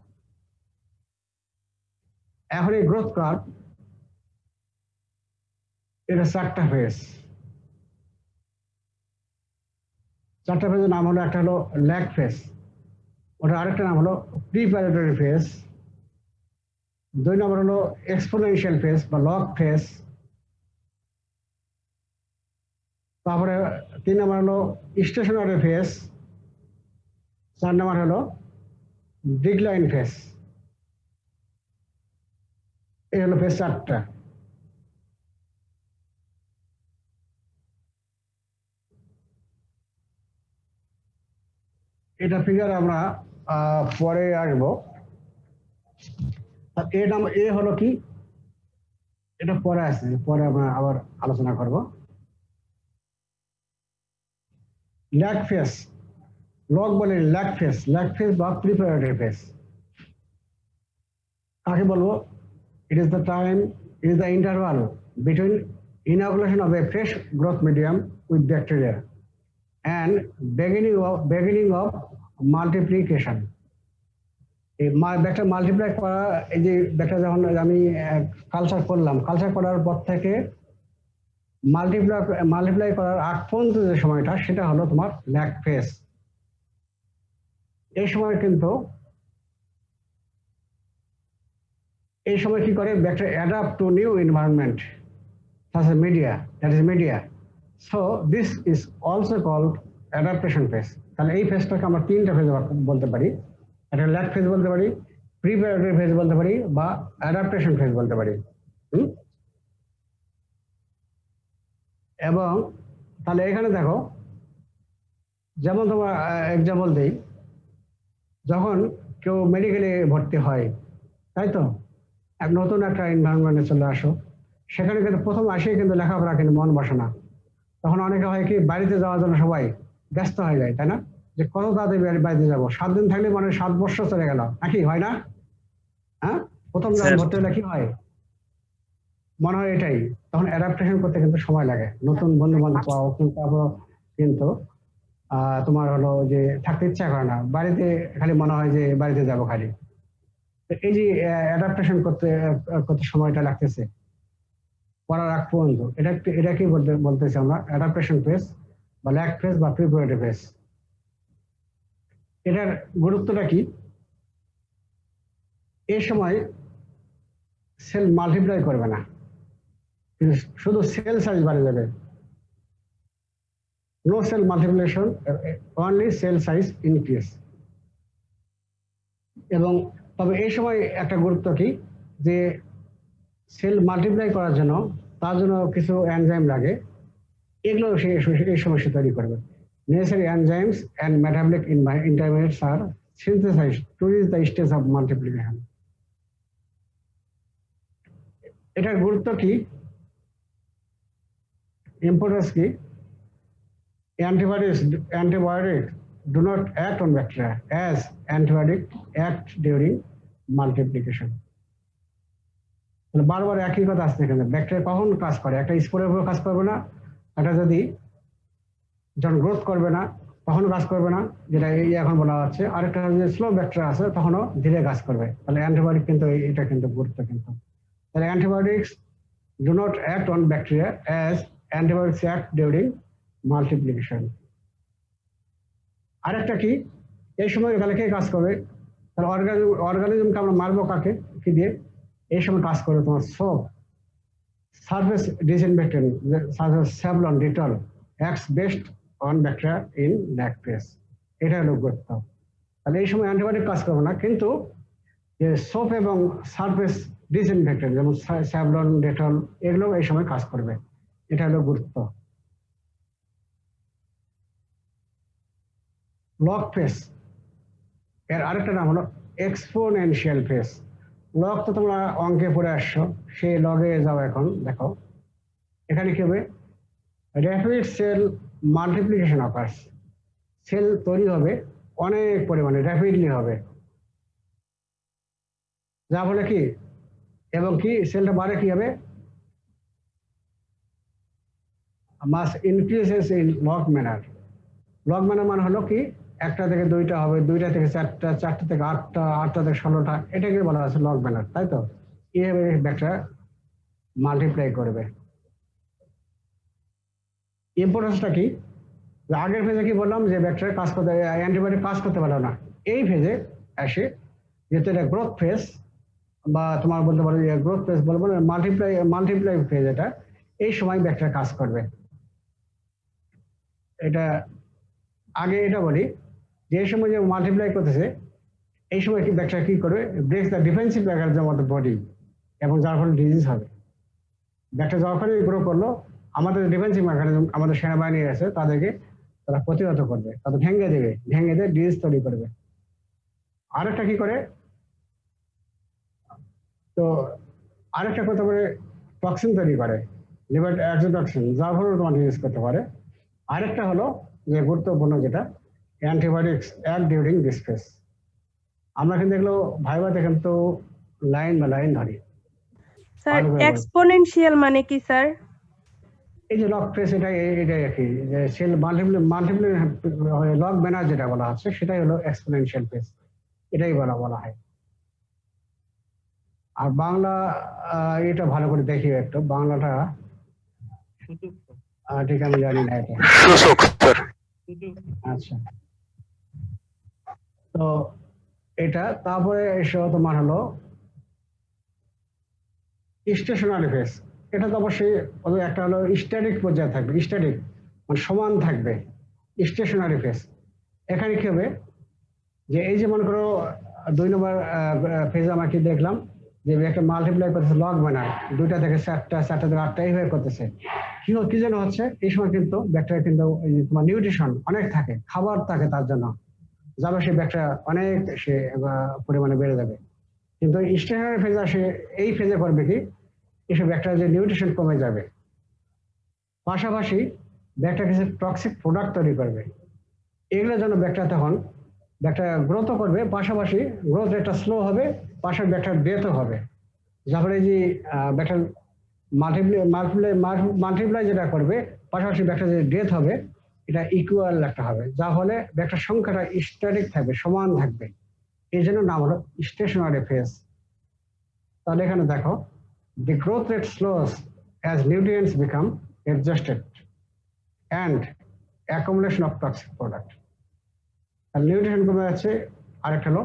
[SPEAKER 1] এখন এই growth curve এটা 4টা phase. 4টা ফেজের নাম হলো, একটা হলো ল্যাগ ফেজ, ওটা আরেকটা নাম হলো প্রিপারেটরি ফেজ, 2 নম্বর হলো এক্সপোনেনশিয়াল ফেজ বা লগ ফেজ, তারপরে 3 নম্বর হলো স্টেশনারি ফেজ, 4 নম্বর হলো ডিক্লাইন ফেজ। এই হলো ফেজ 4টা। এটা ফিগার আমরা পরে আসবো। এ হলো কি, এটা পরে আসছে, পরে আমরা আবার আলোচনা করব। ল্যাগ ফেজ, লগ বলে ল্যাগ ফেজ বা প্রিপারেটরি ফেজ। কাকে বলবো? It is the interval between inoculation of a fresh growth medium with bacteria and beginning of multiplication. এই ব্যাকটেরিয়া মাল্টিপ্লাই করা, এই যে ব্যাকটেরিয়া যখন আমি কালচার করলাম, কালচার করার পর থেকে মাল্টিপ্লাই করার আগ পর্যন্ত যে সময়টা, সেটা হলো তোমার ল্যাগ ফেজ। এই সময় কিন্তু কি করে, bacteria adapt to new environment, that is media. So this is also called adaptation phase. তাহলে এই ফেজটাকে আমরা তিনটা ফেজ বলতে পারি, একটা ল্যাগ ফেজ বলতে পারি, প্রিপারেটরি ফেজ বলতে পারি, বা অ্যাডাপ্টেশন ফেজ বলতে পারি। এবং তাহলে এখানে দেখো, যেমন তোমার এক্সাম্পল দেই, যখন কেউ মেডিকেলে ভর্তি হয়, তাই তো, এক নতুন একটা এনভায়রনমেন্টে চলে আসো, সেখানে কিন্তু প্রথম আসেই কিন্তু লেখাপড়া কিন্তু মন বসে না। তখন অনেকে হয় কি, বাড়িতে যাওয়ার জন্য সবাই ব্যস্ত হয়ে যায়, তাই না? যে কত তাড়াতাড়ি বাড়িতে যাবো, 7 দিন থাকলে মানে 7 বছর চলে গেল, নাকি হয় না? হ্যাঁ, প্রথম যখন
[SPEAKER 2] স্যার
[SPEAKER 1] ভর্তি হলে কি হয়, মনে হয় এটাই। তখন অ্যাডাপ্টেশন করতে কিন্তু সময় লাগে, নতুন বন্ধু বান্ধব পাওয়া, তারপর কিন্তু তোমার হলো যে থাকতে ইচ্ছা করে না বাড়িতে, খালি মনে হয় যে বাড়িতে যাব খালি। তো এই যে অ্যাডাপ্টেশন করতে করতে সময়টা লাগতেছে পড়ার আগ পর্যন্ত, এটা কি বলতেছি আমরা, অ্যাডাপ্টেশন ফেজ বা ল্যাগ ফেজ বা প্রিপারেটরি ফেজ। এটার গুরুত্বটা কি? এই সময় সেল মাল্টিপ্লাই করবে না, কিন্তু শুধু সেল সাইজ বাড়ে যাবে। No cell multiplication, only cell size increase. এবং তবে এই সময় একটা গুরুত্ব কি, যে সেল মাল্টিপ্লাই করার জন্য তার জন্য কিছু এনজাইম লাগে, এগুলো এই সময় সে তৈরি করবে। Necessary enzymes and metabolic intermediates are synthesized to reach the stage of multiplication. এটার গুরুত্ব কি, ইম্পর্টেন্স কি? Antibiotics do not act on bacteria as antibiotics act during multiplication. বারবার একই কথা আসছে এখানে, ব্যাকটেরিয়া কখন কাজ করে? একটা স্পোরের উপর কাজ করবে না, এটা যদি যখন গ্রোথ করবে না তখনও কাজ করবে না, যেটা এই এখন বলা হচ্ছে। আরেকটা যে স্লো ব্যাকটেরিয়া আছে তখনও ধীরে কাজ করবে। তাহলে অ্যান্টিবায়োটিক কিন্তু এটা কিন্তু গুরুত্ব কিন্তু। তাহলে antibiotics do not act on bacteria as antibiotics act during multiplication. আরেকটা কি, এই সময় তাহলে কে কাজ করবে? তাহলে অর্গানিজমকে আমরা মারবো কাকে, কি দিয়ে? এই সময় কাজ করবে তোমার soap, surface disinfectant, Savlon, Dettol acts best on bacteria in lag phase. এটা হলো গুরুত্ব। তাহলে এই সময় অ্যান্টিবায়োটিক কাজ করবে না, কিন্তু যে সোপ এবং সারফেস ডিসইনফেক্টেন্ট যেমন স্যাভলন, ডেটল, এগুলো এই সময় কাজ করবে। এটা হলো গুরুত্ব। লগ ফেজ, এর আরেকটা নাম হলো এক্সপোনেনশিয়াল ফেজ। লগ তো তোমরা অঙ্কে পড়ে আসছো, সেই লগে যাও। এখন দেখো এখানে কি হবে, rapid cell multiplication occurs. Cell তৈরি হবে অনেক পরিমাণে, র্যাপিডলি হবে, যা ফলে কি, এবং কি সেলটা বাড়ে কি হবে, mass increases in log manner. Log manner মানে হলো কি, একটা থেকে দুইটা হবে, দুইটা থেকে চারটা, চারটা থেকে আটটা, আটটা থেকে 16টা, এটাকে বলা হচ্ছে লগ ম্যানার, তাই তো? এইভাবে ব্যাকটেরিয়া মাল্টিপ্লাই করবে। ইম্পর্টেন্সটা কি, আগের ফেজে কি বললাম যে ব্যাকটেরিয়া কাজ করতে, অ্যান্টিবায়োটিক কাজ করতে পারে না। এই ফেজে আসে, যেহেতু এটা গ্রোথ ফেজ, বা তোমার বলতে পারো যে গ্রোথ ফেজ বলবো না, মাল্টিপ্লাই ফেজ, এটা এই সময় ব্যাকটেরিয়া কাজ করবে। এটা আগে এটা বলি যে এই সময় যে মাল্টিপ্লাই করতেছে, এই সময় কি ব্যাকটেরিয়া কি করবে, breaks the defensive mechanism of the body, এবং যার ফলে ডিজিজ হবে। ব্যাকটেরিয়া যখনই গ্রো করলো, আমাদের ডিফেন্সিভ মেকানিজম, আমাদের সেনাবাহিনী আছে, তাদেরকে তারা প্রতিহত করবে, তাদের ভেঙে দেবে, ভেঙে দিয়ে ডিজিজ তৈরি করবে। আরেকটা কি করে, তো আরেকটা করতে পারে, টক্সিন তৈরি করে, লিভার এক্সোটক্সিন, যার ফলে তোমার ডিজিজ করতে পারে। আরেকটা হলো যে গুরুত্বপূর্ণ, যেটা antibiotics act during this phase. আমরা কিন্তু এগুলো ভাইবাতে কিন্তু লাইন বা লাইন ধরি।
[SPEAKER 3] স্যার এক্সপোনেনশিয়াল মানে কি স্যার?
[SPEAKER 1] এই যে লগ ফেজ, এটাই আর কি, যে সেল মাল্টিপ্লাই লগ ম্যানার যেটা বলা হচ্ছে, সেটাই হলো এক্সপোনেনশিয়াল ফেজ, এটাই বলা হয়। আর বাংলা এটা ভালো করে দেখি একটু, বাংলাটা ঠিক আমি জানি না এটা।
[SPEAKER 2] সূচক স্যার।
[SPEAKER 1] আচ্ছা, তো এটা তারপরে এসে তোমার হলো স্টেশনারি ফেজ। এটা তো অবশ্যই একটা হলো স্ট্যাটিক পর্যায়ে থাকবে, স্ট্যাটিক মানে সমান থাকবে, স্টেশনারি ফেজ। এখানে কি হবে যে এই যে মনে করো 2 নম্বর ফেজ আমরা কি দেখলাম যে একটা মাল্টিপ্লাই করতেছে লগ বানায় 2টা থেকে 4টা, 4টা থেকে 8টা এইভাবে করতেছে। কি যেন হচ্ছে এই সময় কিন্তু ব্যাকটেরিয়া কিন্তু তোমার নিউট্রিশন অনেক থাকে, খাবার থাকে তার জন্য, যাবে সেই ব্যাকটেরিয়া অনেক সে পরিমাণে বেড়ে যাবে। কিন্তু স্টেশনারি ফেজ আসে এই ফেজে করবে কি এসব ব্যাকটেরিয়া যে নিউট্রিশন কমে যাবে, পাশাপাশি ব্যাকটেরিয়া কিছু টক্সিক প্রোডাক্ট তৈরি করবে। এগুলোর জন্য ব্যাকটেরিয়া তখন ব্যাকটেরিয়া গ্রোথও করবে, পাশাপাশি গ্রোথ রেটটা স্লো হবে, পাশাপাশি ব্যাকটেরিয়া ডেথও হবে। যার ফলে যে ব্যাকটেরিয়া মাল্টিপ্লাই যেটা করবে, পাশাপাশি ব্যাকটেরিয়া যে ডেথ হবে এটা ইকুয়াল একটা হবে, যার ফলে ব্যাকটেরিয়ার সংখ্যাটা স্ট্যাটিক থাকবে, সমান থাকবে। এই জন্য নাম হলো স্টেশনারি ফেজ। তাহলে এখানে দেখো the growth rate slows as nutrients become exhausted and accumulation of toxic product. আর নিউট্রিশন কমে যাচ্ছে, আরেকটা হলো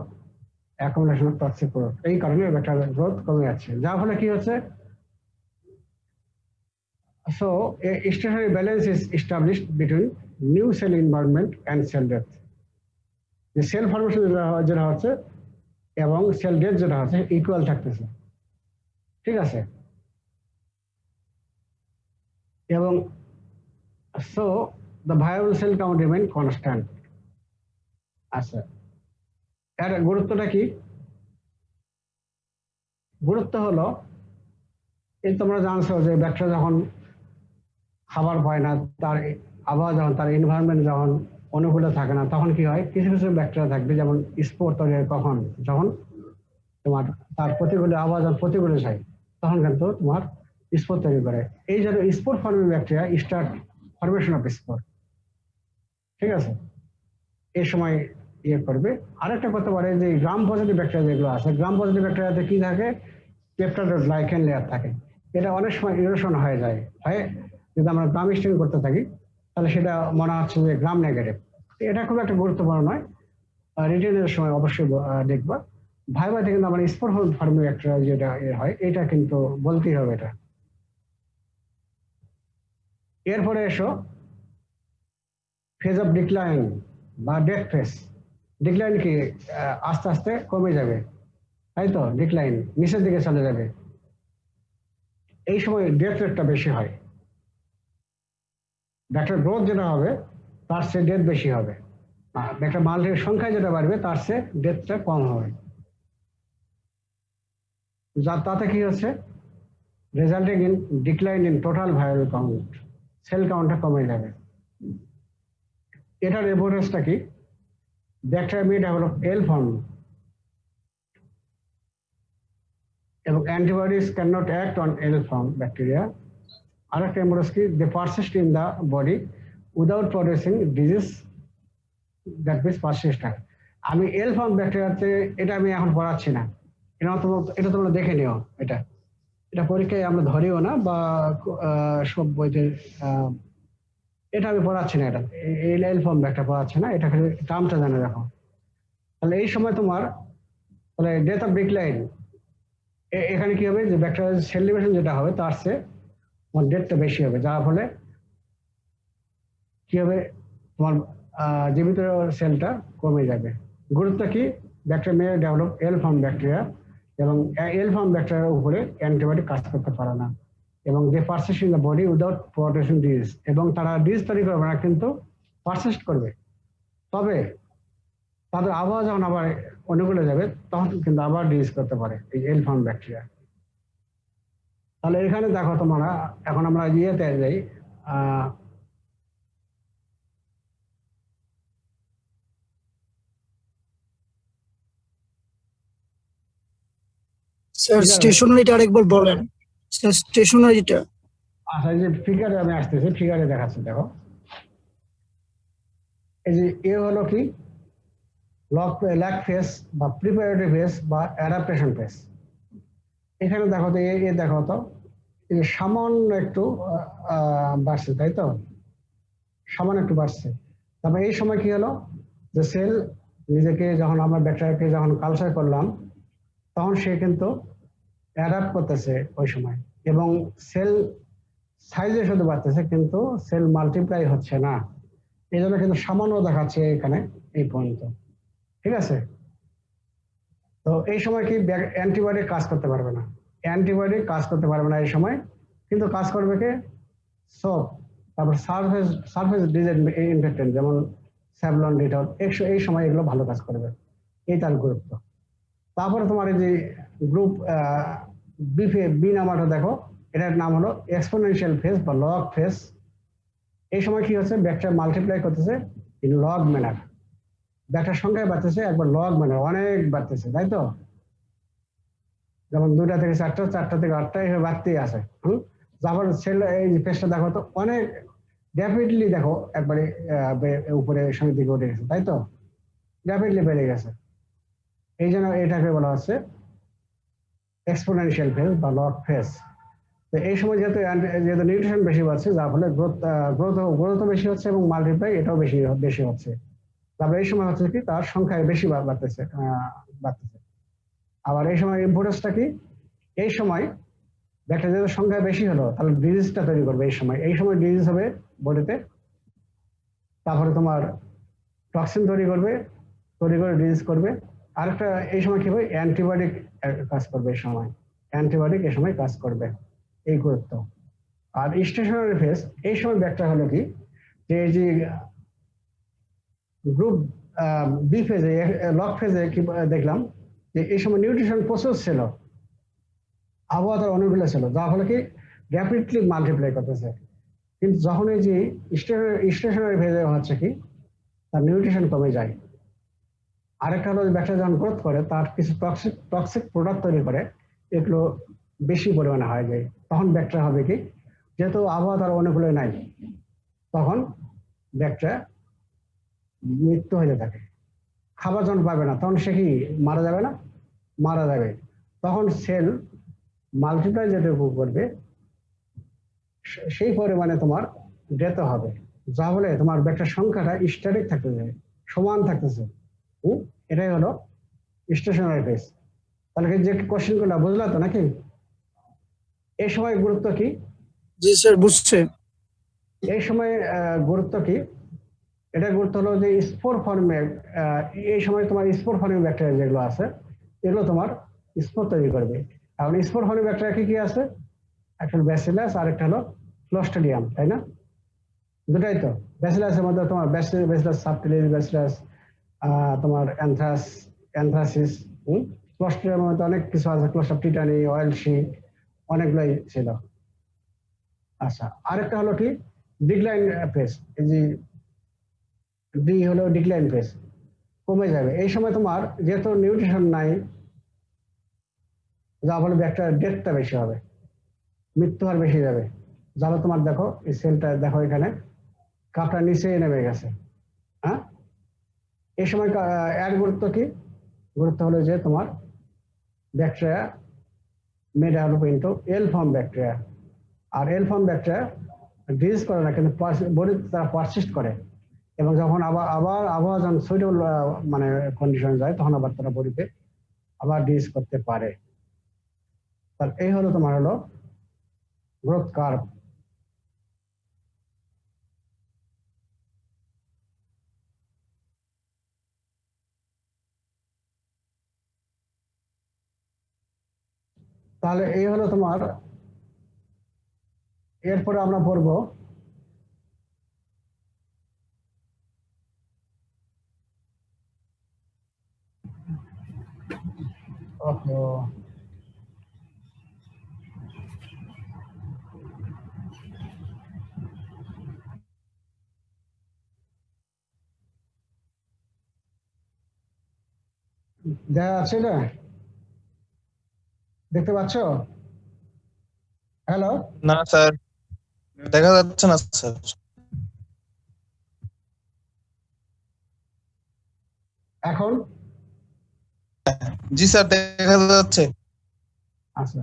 [SPEAKER 1] accumulation of toxic product। এই কারণে ব্যাকটেরিয়ার গ্রোথ কমে যাচ্ছে, যার ফলে কি হচ্ছে, so a stationary balance is established between new cell environment and cell death। যে সেল ফর্মেশন যেটা হচ্ছে এবং সেল ডেথ যেটা হচ্ছে ইকুয়াল থাকতেছে, ঠিক আছে। এবং so the viable sell count remain constant. আচ্ছা, এর গুরুত্বটা কি? গুরুত্ব হলো এই তোমরা জানছো যে ব্যাকটেরিয়া যখন খাবার পায় না, তার আবহাওয়া যখন, তার এনভায়রনমেন্ট যখন অনুকূলে থাকে না, তখন কি হয়, কিছু কিছু ব্যাকটেরিয়া থাকবে যেমন স্পোর তৈরি হয় কখন, যখন তোমার তার প্রতিকূলে আবহাওয়া যখন প্রতিকূলে যায় তখন কিন্তু তোমার স্পোর তৈরি করে। এই জন্য spore forming bacteria start formation of spore, ঠিক আছে। এই সময় ইয়ে করবে। আরেকটা করতে পারে যে গ্রাম পজিটিভ ব্যাকটেরিয়া যেগুলো আছে, গ্রাম পজিটিভ ব্যাকটেরিয়াতে কি থাকে, পেপটাইডোগ্লাইকেন লেয়ার থাকে। এটা অনেক সময় ইরোশন হয়ে যায়, যদি আমরা গ্রাম স্টেন করতে থাকি তাহলে সেটা মনে হচ্ছে যে গ্রাম নেগেটিভ। এটা খুব একটা গুরুত্বপূর্ণ নয়, রিটেনের সময় অবশ্যই দেখবা। ভাইবাতে কিন্তু আমার স্পোর ফর্মিং ব্যাকটেরিয়া যেটা হয় এটা কিন্তু বলতেই হবে এটা। এরপরে এসো ফেজ অফ ডিক্লাইন বা ডেথ ফেজ। ডিক্লাইন কি আস্তে আস্তে কমে যাবে, তাই তো, ডিক্লাইন নিচের দিকে চলে যাবে। এই সময় ডেথ রেটটা বেশি হয়, ব্যাকটেরিয়ার গ্রোথ যেটা হবে তার চেয়ে ডেথ বেশি হবে, ব্যাকটেরিয়া মাল্টির সংখ্যা যেটা বাড়বে তার চেয়ে ডেথটা কম হবে। যার তাতে কি হচ্ছে, resulting in decline in total viable count, cell কাউন্টটা কমে যাবে। এটার এভিডেন্সটা কি, bacteria may develop L form এবং antibodies can not act on L form bacteria. আরেকটা এভিডেন্স কি, they persist in the body without producing disease, that means persistent. আমি এল ফর্ম ব্যাকটেরিয়াতে এটা আমি এখন পড়াচ্ছি না, এটা তোমরা দেখে নিও। এটা পরীক্ষায় আমরা ধরিও না বা সব বইতে এটা আমি পড়াচ্ছি না, এটা এল ফর্ম ব্যাকটেরিয়া পড়াচ্ছি না, এটা খালি টার্মটা জানে রাখো। তাহলে এই সময় তোমার তাহলে ডেথ অফ ডিক্লাইন, এখানে কি হবে যে ব্যাকটেরিয়াল সেল ডিভিশন যেটা হবে তার চেয়ে তোমার ডেথটা বেশি হবে, যার ফলে কি হবে, তোমার জীবিত সেলটা কমে যাবে। গুরুত্ব কি, bacteria may develop L form bacteria এবং এল ফর্ম ব্যাকটেরিয়ার উপরে অ্যান্টিবায়োটিক কাজ করতে পারে না এবং they persist in the body without producing disease, এবং তারা ডিজিজ তৈরি করবে না কিন্তু পারসিস্ট করবে। তবে তাদের আবহাওয়া যখন আবার অনুকূলে যাবে তখন কিন্তু আবার ডিজিজ করতে পারে এই এল ফর্ম ব্যাকটেরিয়া। তাহলে এখানে দেখো তোমরা, এখন আমরা ইয়েতে যাই,
[SPEAKER 4] স্যার স্টেশনারিটা আরেকবার বলেন স্যার, স্টেশনারিটা।
[SPEAKER 1] আচ্ছা, এই যে ফিগারে আমি আসতেছি, ফিগারে দেখাচ্ছি, দেখো এই যে এ হলো কি ল্যাগ ফেজ বা প্রিপারেটরি ফেজ বা অ্যাডাপ্টেশন ফেজ। এখানে দেখো তো দেখো তো এই যে সামান্য একটু বাড়ছে, তাই তো, সামান্য একটু বাড়ছে। তারপরে এই সময় কি হলো যে সেল নিজেকে যখন আমরা ব্যাকটেরিয়াকে যখন কালচার করলাম তখন সে কিন্তু অ্যাডাপ্ট করতেছে ওই সময়, এবং সেল সাইজে শুধু বাড়তেছে কিন্তু সেল মাল্টিপ্লাই হচ্ছে না, এই জন্য কিন্তু সামান্য দেখাচ্ছে এখানে এই পর্যন্ত। ঠিক আছে, তো এই সময় কি অ্যান্টিবায়োটিক কাজ করতে পারবে না, অ্যান্টিবায়োটিক কাজ করতে পারবে না এই সময়, কিন্তু কাজ করবে কে? সোপ, তারপর সারফেস সারফেস ডিজিজ ইনফেক্টেন্ট যেমন স্যাভলন, ডিটল, এই সময় এগুলো ভালো কাজ করবে, এই তার গুরুত্ব। তারপরে তোমার এই যে গ্রুপ বি নাম্বারটা দেখো, এটার নাম হলো এক্সপোনেনশিয়াল ফেজ বা লগ ফেজ। এই সময় কি হচ্ছে, ব্যাকটেরিয়া মাল্টিপ্লাই করতেছে ইন লগ ম্যানার, ব্যাকটেরিয়ার সংখ্যায় বাড়তেছে একবার লগ ম্যানার, অনেক বাড়তেছে, তাই তো? যেমন 2টা থেকে 4টা, 4টা থেকে 8টা এইভাবে বাড়তেই আছে। তারপর সেল এই ফেজটা দেখো তো অনেক র্যাপিডলি দেখো একবারে উপরে সামনের দিকে উঠে গেছে, তাই তো? র্যাপিডলি বেড়ে গেছে, এই জন্য এটাকে বলা হচ্ছে এক্সপোনেনশিয়াল ফেজ বা লগ ফেজ। তো এই সময় যেহেতু নিউট্রিশন বেশি পাচ্ছে, যার ফলে গ্রোথও বেশি হচ্ছে এবং মাল্টিপ্লাই এটাও বেশি হচ্ছে। তারপরে এই সময় হচ্ছে কি তার সংখ্যায় বেশি বাড়তেছে। আবার এই সময় ইম্পোর্টেন্সটা কি, এই সময় ব্যাকটেরিয়ার সংখ্যা বেশি হলো তাহলে ডিজিজটা তৈরি করবে, এই সময় ডিজিজ হবে বডিতে, তারপরে তোমার টক্সিন তৈরি করে ডিজিজ করবে। আরেকটা এই সময় কি হবে, অ্যান্টিবায়োটিক কাজ করবে, এই সময় অ্যান্টিবায়োটিক এই সময় কাজ করবে, এই গুরুত্ব। আর স্টেশনারি ফেজ, এই সময় ব্যাকটেরিয়া হলো কি যে এই যে গ্রুপ বি ফেজে লগ ফেজে কি দেখলাম যে এই সময় নিউট্রিশন প্রসেস ছিল, আবহাওয়া তার অনুকূলে ছিল, যার ফলে কি র্যাপিডলি মাল্টিপ্লাই করতেছে। কিন্তু যখন এই যে স্টেশনারি ফেজে হচ্ছে কি তার নিউট্রিশন কমে যায়। আরেকটা হলো ব্যাকটেরিয়া যখন গ্রোথ করে তার কিছু টক্সিক প্রোডাক্ট তৈরি করে, এগুলো বেশি পরিমাণে হয়ে যায়, তখন ব্যাকটেরিয়া হবে কি, যেহেতু আবহাওয়া তার অনুকূলে নাই, তখন ব্যাকটেরিয়া মৃত্যু হয়ে থাকে, খাবার যখন পাবে না তখন সে কি মারা যাবে না, মারা যাবে। তখন সেল মাল্টিপ্লাই যেটুকু করবে সেই পরিমাণে তোমার ডেথ হবে, যা বলে তোমার ব্যাকটেরিয়ার সংখ্যাটা স্ট্যাটিক থাকতেছে, সমান থাকতেছে। এটাই হলো স্টেশনারি ফেজ। তাহলে যে কোশ্চেন গুলো বুঝলা তো নাকি? এই সময় গুরুত্ব কি?
[SPEAKER 4] জি স্যার, বুঝছে।
[SPEAKER 1] এই সময় গুরুত্ব কি? এটা গুরুত্ব হলো যে স্পোর ফর্মে, এই সময় তোমার স্পোর ফর্মে ব্যাকটেরিয়া যেগুলো আছে এগুলো তোমার স্পোর তৈরি করবে। এখন স্পোর ফর্মে ব্যাকটেরিয়া কি কি আছে? একটা ব্যাসিলাস আর একটা হলো ক্লোস্ট্রিডিয়াম, তাই না? দুটাই তো। ব্যাসিলাসের মধ্যে তোমার ব্যাসিলাস সাবটিলিস, ব্যাসিলাস তোমার অ্যানথ্রাসিস, ক্লোস্ট্রিডিয়ামের মধ্যে অনেক কিছু আছে, ক্লোস্ট্রিডিয়াম টিটানি, অয়েলসি, অনেকগুলোই ছিল। আচ্ছা, আরেকটা হলো কি ডিক্লাইন ফেজ, এই যে ডি হলো ডিক্লাইন ফেজ, কমে যাবে। এই সময় তোমার যেহেতু নিউট্রিশন নাই, যা ফলে ব্যাকটেরিয়ার ডেথটা বেশি হবে, মৃত্যু হার বেশি যাবে। যারা তোমার দেখো এই সেলটা দেখো এখানে কাপটা নিচে নেমে গেছে। হ্যাঁ, এই সময় এর গুরুত্ব কি? গুরুত্ব হলো যে তোমার bacteria may develop into L form bacteria, আর L form ব্যাকটেরিয়া ডিজিজ করে না কিন্তু বডিতে তারা পারসিস্ট করে, এবং যখন আবার আবহাওয়া যখন সুইটেবল মানে কন্ডিশন যায় তখন আবার তারা বডিতে আবার ডিজিজ করতে পারে। তাহলে এই হলো তোমার হলো গ্রোথ কার্ভ। তাহলে এই হলো তোমার, এরপরে আমরা পড়বো দেখা যাচ্ছে না? দেখতে পাচ্ছ? হ্যালো,
[SPEAKER 5] না স্যার, দেখা যাচ্ছে না স্যার।
[SPEAKER 1] এখন?
[SPEAKER 5] জি স্যার, দেখা যাচ্ছে।
[SPEAKER 1] আচ্ছা,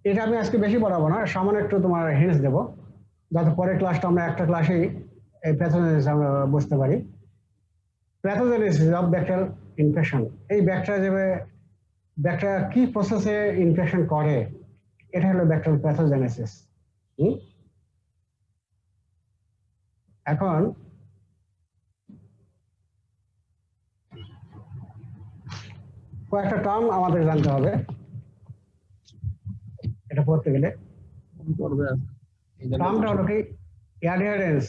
[SPEAKER 1] এটা আমি আজকে বেশি পড়াবো না, সামান্য একটু তোমার হিন্টস দেবো, যাতে পরের ক্লাসটা আমরা একটা ক্লাসেই এই প্যাথোজেনেসিস আমরা বুঝতে পারি। প্যাথোজেনেসিস অফ ব্যাকটেরিয়াল ইনফেকশন, এই ব্যাকটেরিয়া কি প্রসেসে ইনফেকশন করে এটা হলো ব্যাকটেরিয়াল প্যাথোজেনেসিস। এখন কয়েকটা টার্ম আমাদের জানতে হবে এটা পড়তে গেলে। টার্মটা হলো কি অ্যাডহারেন্স,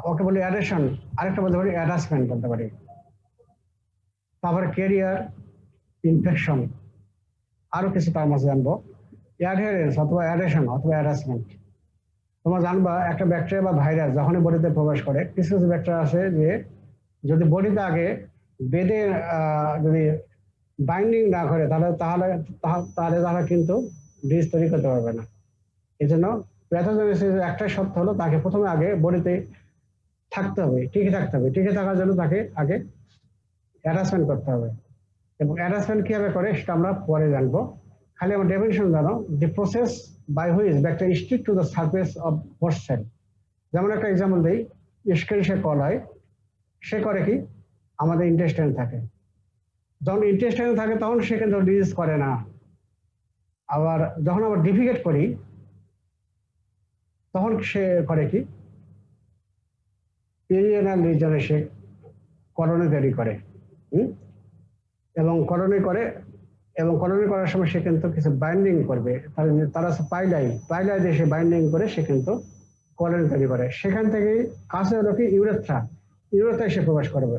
[SPEAKER 1] ওকে বলি অ্যাডেশন, আরেকটা বলতে পারি অ্যাটাচমেন্ট বলতে পারি। তারপরে ক্যারিয়ার, ইনফেকশন, আরো কিছু টার্ম আছে জানবো। অ্যাডহারেন্স অথবা অ্যাডেশন অথবা অ্যাটাচমেন্ট। তোমরা জানবা একটা ব্যাকটেরিয়া বা ভাইরাস যখনই বডিতে প্রবেশ করে, কিছু কিছু ব্যাকটেরিয়া আছে যে যদি বডিতে আগে বেঁধে যদি বাইন্ডিং না করে তাহলে তাহলে তাহলে তারা কিন্তু ডিজ তৈরি করতে পারবে না। এই জন্য প্যাথোজেনেসিসের একটাই শর্ত হলো তাকে প্রথমে আগে বডিতে থাকতে হবে, টিকে থাকতে হবে। টিকে থাকার জন্য তাকে আগে অ্যাটাচমেন্ট করতে হবে, এবং অ্যাটাচমেন্ট কিভাবে করে সেটা আমরা পরে জানবো। খালি আমার ডেফিনিশন জানো, যে process by which bacteria stick to the surface of host cell. যেমন একটা এক্সাম্পল দিই, এস্কেরিসিয়া কলাই সে করে কি আমাদের ইন্টেস্টাইন থাকে, যখন ইন্টেস্টাইন থাকে তখন সে কিন্তু ডিজিজ করে না। আবার যখন আমরা ডিফিকেট করি তখন সে করে কি পেরিয়ানাল রিজনে সে কলোনি তৈরি করে, এবং কলোনি করে, এবং কলোনি করার সময় সে কিন্তু কিছু বাইন্ডিং করবে। তারা পাইলাই দিয়ে সে বাইন্ডিং করে সে কিন্তু কলোনি তৈরি করে। সেখান থেকে কাছে হলো কি ইউরেথ্রায় সে প্রবেশ করবে,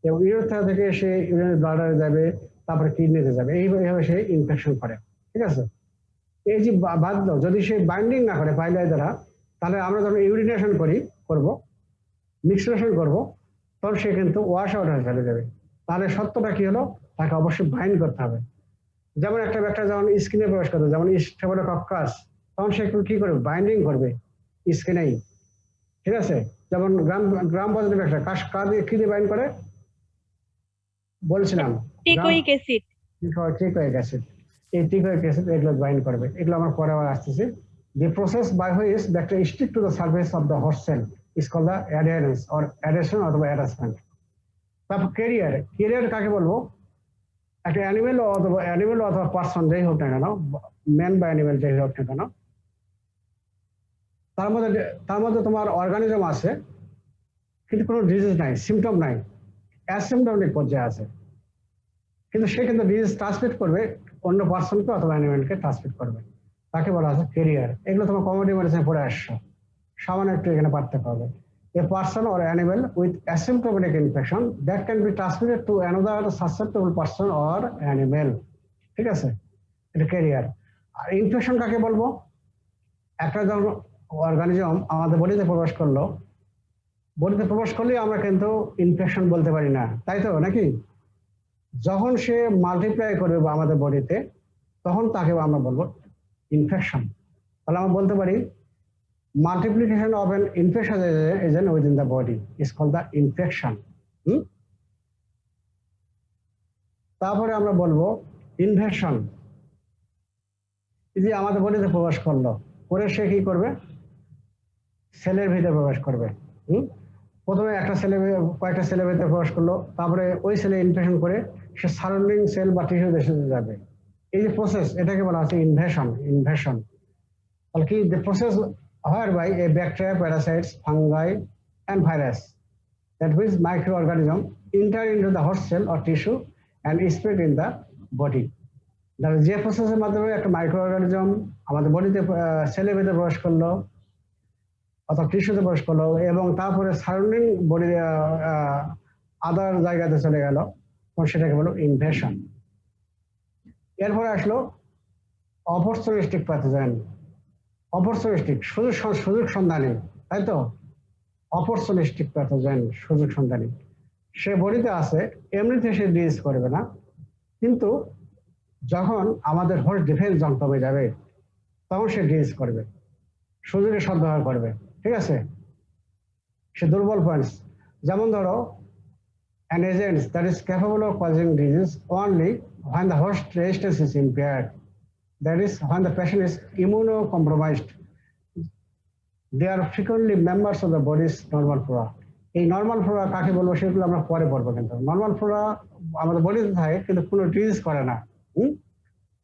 [SPEAKER 1] এবং ইউরেথ্রা থেকে সে ইউরিনারি ব্লাডারে যাবে, তারপরে কিডনিতে যাবে, এইভাবে সে ইনফেকশন করে। ঠিক আছে, এই যে বাধ্য যদি সে বাইন্ডিং না করে পাইলাই দ্বারা, তাহলে আমরা যখন ইউরিনেশন করবো, মিক্সেশন করবো, তখন সে কিন্তু ওয়াশ আউট হয়ে চলে যাবে। তাহলে সত্যটা কি হলো, তাকে অবশ্যই বাইন্ড করতে হবে। যেমন একটা ব্যাকটেরিয়া যখন স্কিনে প্রবেশ করবে, যেমন স্টেফিলোকক্কাস, তখন সে কি করবে, বাইন্ডিং করবে স্কিনেই। ঠিক আছে, যেমন গ্রাম পজিটিভ ব্যাকটেরিয়া কি দিয়ে বাইন্ড করে বলছিলাম,
[SPEAKER 3] টিকোইক অ্যাসিড।
[SPEAKER 1] টিকোইক অ্যাসিড, এই টিকোইক অ্যাসিড এগুলো বাইন্ড করবে। এগুলো আমরা পরে আবার আসতেছি। The process by which bacteria stick to the surface of the host cell is called the adherence or adhesion অথবা attachment. তারপর ক্যারিয়ার কাকে বলবো, একটা অ্যানিমেল অথবা পার্সন যাই হোক না কেন, ম্যান বা অ্যানিমেল যাই হোক না কেন, তার মধ্যে তোমার অর্গানিজম আছে কিন্তু কোনো ডিজিজ নাই, সিমটম নাই, অ্যাসিমটমেটিক পর্যায়ে আছে, কিন্তু সে কিন্তু ডিজিজ ট্রান্সমিট করবে অন্য পার্সনকে অথবা অ্যানিমেলকে ট্রান্সমিট করবে, তাকে বলা হচ্ছে ক্যারিয়ার। এগুলো তোমার কমিউনিটি মেডিসিনে পড়ে আসছো, সামান্য একটু এখানে পার্থক্য হবে। A person or animal with asymptomatic infection that can be transmitted to another susceptible person or animal. ঠিক আছে, এটা ক্যারিয়ার। আর ইনফেকশন কাকে বলবো, একটা যখন অর্গানিজম আমাদের বডিতে প্রবেশ করলে আমরা কিন্তু ইনফেকশন বলতে পারি না, তাই তো নাকি? যখন সে মাল্টিপ্লাই করবে আমাদের বডিতে, তখন তাকে আমরা বলবো ইনফেকশন। তাহলে আমরা বলতে পারি multiplication of an infectious agent within the body is called the infection. তারপরে আমরা বলবো ইনভেশন। এই যে আমাদের বডিতে প্রবেশ করলো, করে সে কি করবে, সেলের ভিতরে প্রবেশ করবে। প্রথমে কয়েকটা সেলের ভিতরে প্রবেশ করলো, তারপরে ওই সেলে ইনফেকশন করে সে সারাউন্ডিং সেল বা টিস্যু দেশে যাবে। এই যে প্রসেস, এটাকে বলা হচ্ছে ইনভেশন। তাহলে কি, the process whereby a bacteria, parasites, fungi and virus, that means microorganism, enter into the host cell or tissue and spread in the body. যে প্রসেসের মাধ্যমে একটা মাইক্রো অর্গানিজম আমাদের বডিতে সেলের ভিতরে প্রবেশ করলো অথবা টিস্যুতে প্রবেশ করলো, এবং তারপরে সারাউন্ডিং বডি আদার জায়গাতে চলে গেল, তখন সেটাকে বলো ইনভেশন। এরপরে আসলো অপরচুনিস্টিক প্যাথোজেন। অপরচুনিস্টিক সুযোগ সন্ধানী, তাই তো? অপরচুনিস্টিক প্যাথোজেন সুযোগ সন্ধানী, সে বডিতে আছে, এমনিতে সে ডিজিজ করবে না, কিন্তু যখন আমাদের হোস্ট ডিফেন্স জং কমে যাবে তখন সে ডিজিজ করবে, সুযোগে সদ্ব্যবহার করবে। ঠিক আছে, সে দুর্বল পয়েন্টস, যেমন ধরো an agent that is capable of causing disease only when the host resistance is impaired. That is, when the patient is immunocompromised. They are frequently members of the body's normal flora. এই normal Flora কাকে বলবো সেগুলো আমরা পরে পড়বো, কিন্তু normal Flora আমাদের বডিতে থাকে কিন্তু কোনো ডিজিজ করে না।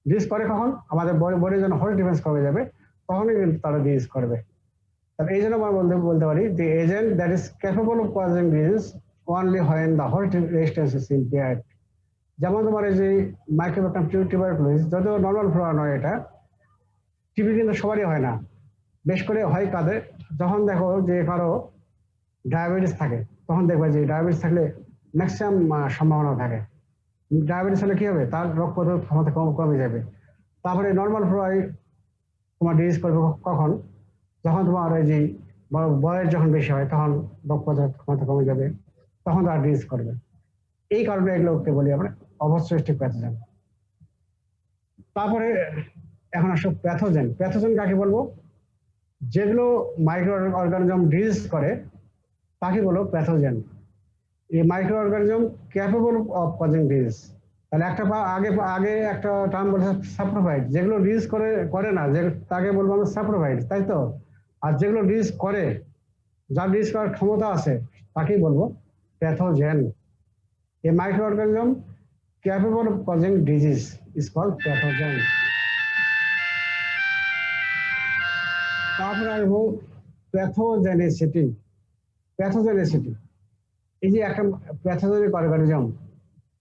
[SPEAKER 1] ডিজিজ করে কখন? আমাদের বডি যখন হোস্ট ডিফেন্স কমে যাবে তখনই কিন্তু তারা ডিজিজ করবে। তাহলে এই জন্য আমরা বলতে পারি the agent that is capable of causing disease only when the host resistance is impaired. যেমন তোমার এই যে মাইক্রোব্যাকটেরিয়াম টিউবারকুলোসিস, যদিও নর্মাল ফ্লোরা নয়, এটা টিবি কিন্তু সবারই হয় না, বেশ করে হয় কাদের, যখন দেখো যে কারো ডায়াবেটিস থাকে তখন দেখবে যে ডায়াবেটিস থাকলে ম্যাক্সিমাম সম্ভাবনা থাকে। ডায়াবেটিস হলে কি হবে? তার রোগ প্রতিরোধ ক্ষমতা কমে যাবে। তারপরে নর্মাল ফ্লোরায় তোমার ডিজিজ করবে কখন? যখন তোমার এই যে বয়স যখন বেশি হয় তখন রোগ প্রতিরোধ ক্ষমতা কমে যাবে, তখন তারা ডিজিজ করবে। এই কারণে এগুলোকে বলি আমরা অবস্ট্রেটিক প্যাথোজেন। তারপরে এখন আসো প্যাথোজেন। প্যাথোজেন কাকে বলবো? যেগুলো মাইক্রো অর্গানিজম ডিজিজ করে তাকে বলো প্যাথোজেন। এই micro organism capable of causing disease. তাহলে আগে একটা টার্ম বলছে স্যাপ্রোফাইট, যেগুলো ডিজিজ করে না তাকে বলবো আমরা স্যাপ্রোফাইট, তাই তো? আর যেগুলো ডিজিজ করে, যার ডিজিজ করার ক্ষমতা আছে তাকেই বলবো pathogen. A microorganism capable of causing disease is called pathogen. তারপরে আসবো প্যাথোজেনিসিটি। প্যাথোজেনিসিটি, এই যে একটা প্যাথোজেনিক অর্গানিজম,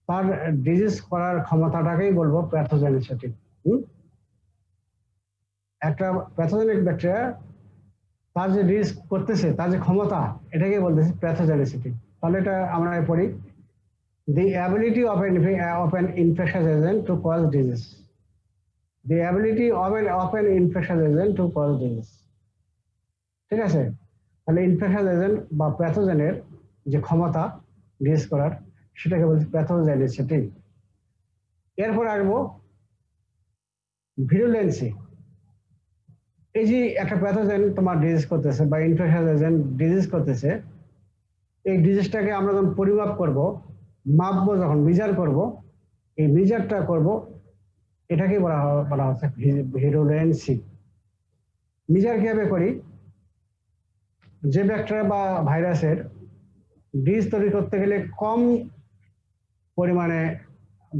[SPEAKER 1] তার ডিজিজ করার ক্ষমতাটাকেই বলবো প্যাথোজেনিসিটি। একটা প্যাথোজেনিক ব্যাকটেরিয়া তার যে ডিজিজ করতেছে, তার যে ক্ষমতা, এটাকে বলতেছে প্যাথোজেনিসিটি। তাহলে এটা আমরা পড়ি the ability of an infectious agent to cause disease. The ability of an infectious agent to cause disease. ঠিক আছে? তাহলে ইনফেকশাস এজেন্ট বা প্যাথোজেনের যে ক্ষমতা ডিজিজ করার, সেটাকে বলছে প্যাথোজেনিসিটি। এরপর আসবো ভিরুলেন্সি। এই যে একটা প্যাথোজেন তোমার ডিজিজ করতেছে বা ইনফেকশাস এজেন্ট ডিজিজ করতেছে, এই ডিজিজটাকে আমরা যখন পরিমাপ করব, মাপবো, যখন মেজার করব, এই মেজারটা করব, এটাকে বলা হচ্ছে ভিরুলেন্সি। মেজার কিভাবে করি? যে ব্যাকটেরিয়া বা ভাইরাসের ডিজিজ তৈরি করতে গেলে কম পরিমাণে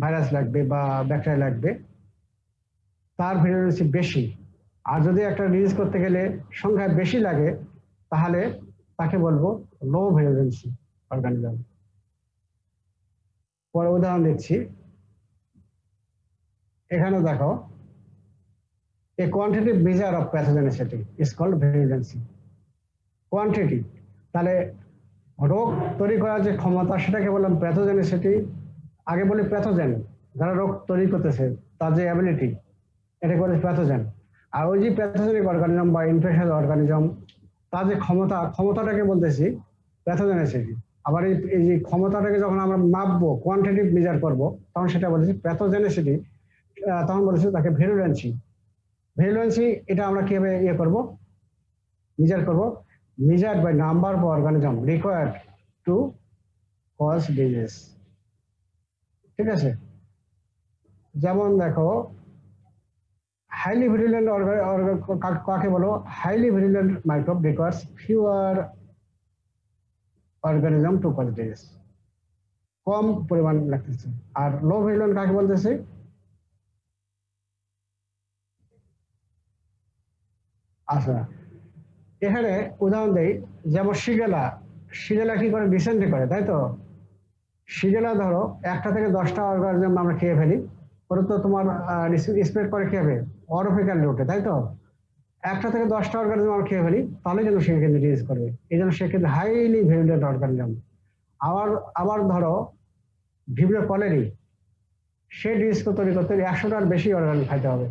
[SPEAKER 1] ভাইরাস লাগবে বা ব্যাকটেরিয়া লাগবে, তার ভিরুলেন্সি বেশি। আর যদি একটা ডিজিজ করতে গেলে সংখ্যা বেশি লাগে, তাহলে তাকে বলবো লো ভিরুলেন্সি অর্গানিজম। পরে উদাহরণ দিচ্ছি। এখানে দেখো, a quantitative measure of pathogenicity is called virulency. Quantity, তাহলে রোগ তৈরি করার যে ক্ষমতা, সেটাকে বললাম প্যাথোজেনিসিটি। আগে বলি প্যাথোজেন, যারা রোগ তৈরি করতেছে তার যে অ্যাবিলিটি, এটাকে বলে প্যাথোজেন। আর ওই যে প্যাথোজেনিক অর্গানিজম বা ইনফেকশাস অর্গানিজম, তার যে ক্ষমতাটাকে বলতেছি প্যাথোজেনিসিটি। আবার এই যে ক্ষমতাটাকে যখন আমরা মাপবো, কোয়ান্টিটিভ মেজার করব, তখন সেটা বলেছি প্যাথোজেনিসিটি, তখন বলেছি তাকে ভিরুলেন্সি। ভিরুলেন্সি এটা আমরা কিভাবে করব, মেজার করব? measured by number of organism required to cause disease. ঠিক আছে? যেমন দেখো, হাইলি ভিরুলেন্ট কাকে বলো? Highly virulent microbe requires fewer organism to cause disease. কম পরিমাণ লাগতেছে। আর লো ভিরুলেন্ট কাকে বলতেছে? আচ্ছা, এখানে উদাহরণ দেই, যেমন শিগেলা কি করে? ডিসেন্ট্রি করে, তাই তো? শিগেলা ধরো 1টা থেকে 10টা অর্গানিজম আমরা খেয়ে ফেলি, ওটা তো তোমার স্প্রেড করে খেয়ে অরোফিক্যাল রুটে, তাই তো? 1টা থেকে 10টা অর্গানিজম আমরা খেয়ে ফেলি, তাহলে কিন্তু সে কিন্তু ডিজিজ করবে। এই জন্য সে কিন্তু হাইলি ভিরুলেন্ট অর্গানিজম। আবার ধরো ভিব্রিও কলেরি, সে ডিজিজ তৈরি করতে 100টার বেশি অর্গানিজম খাইতে হবে,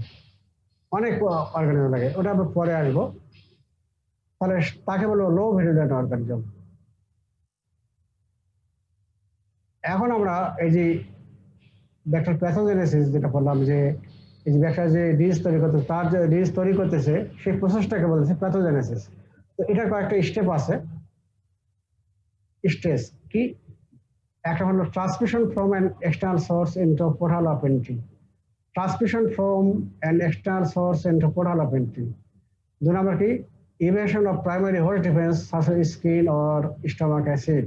[SPEAKER 1] অনেক অর্গানিজম লাগে, ওটা আমরা পরে আসবো। তাহলে তাকে বলবো লো ভিরুলেন্ট অর্গানিজম। এখন আমরা এই যে ব্যাকটেরিয়া প্যাথোজেনেসিস যেটা বললাম, যে এই যে ব্যাকটেরিয়া যে ডিজিজ তৈরি করতেছে, তার যে ডিজিজ তৈরি করতেছে, সেই প্রসেসটাকে বলতেছে প্যাথোজেনেসিস। তো এটার কয়েকটা স্টেপ আছে। স্টেজ কি? একটা হলো transmission from an external source into portal of entry. Transmission from an external source into portal of entry. 2 নম্বর কি? evasion of primary host defense such as skin or stomach acid.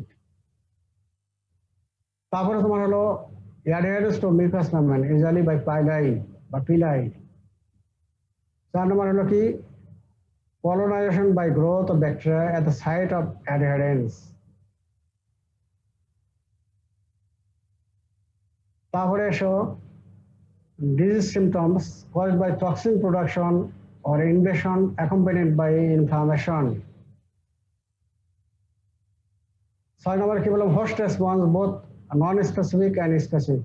[SPEAKER 1] তারপরে তোমার হলো adherence to mucous membrane usually by pili. বা পিলাই। 4 নম্বর হলো কি colonization by growth of bacteria at the site of adherence। তারপরে এসো disease symptoms caused by toxin production or invasion accompanied by inflammation। 6 নম্বর কি বললাম host response both non-specific and specific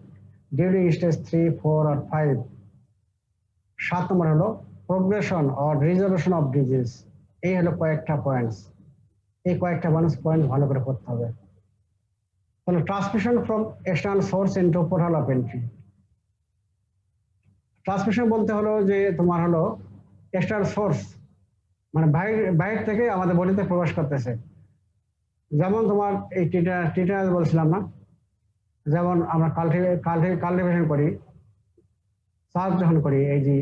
[SPEAKER 1] during stage 3, 4 or 5। 7 নম্বর হলো progression or resolution of disease। এই হলো কয়েকটা points, এই কয়েকটা পয়েন্ট ভালো করে করতে হবে। তাহলে transmission from external source into portal of entry. Transmission বলতে হলো যে তোমার হলো এক্সটার্নাল সোর্স মানে বাইরে থেকে আমাদের বডিতে প্রবেশ করতেছে। যেমন তোমার এই টিটানাস বলছিলাম না, যেমন আমরা কাল্টিভেশন করি, চাষ যখন করি এই যে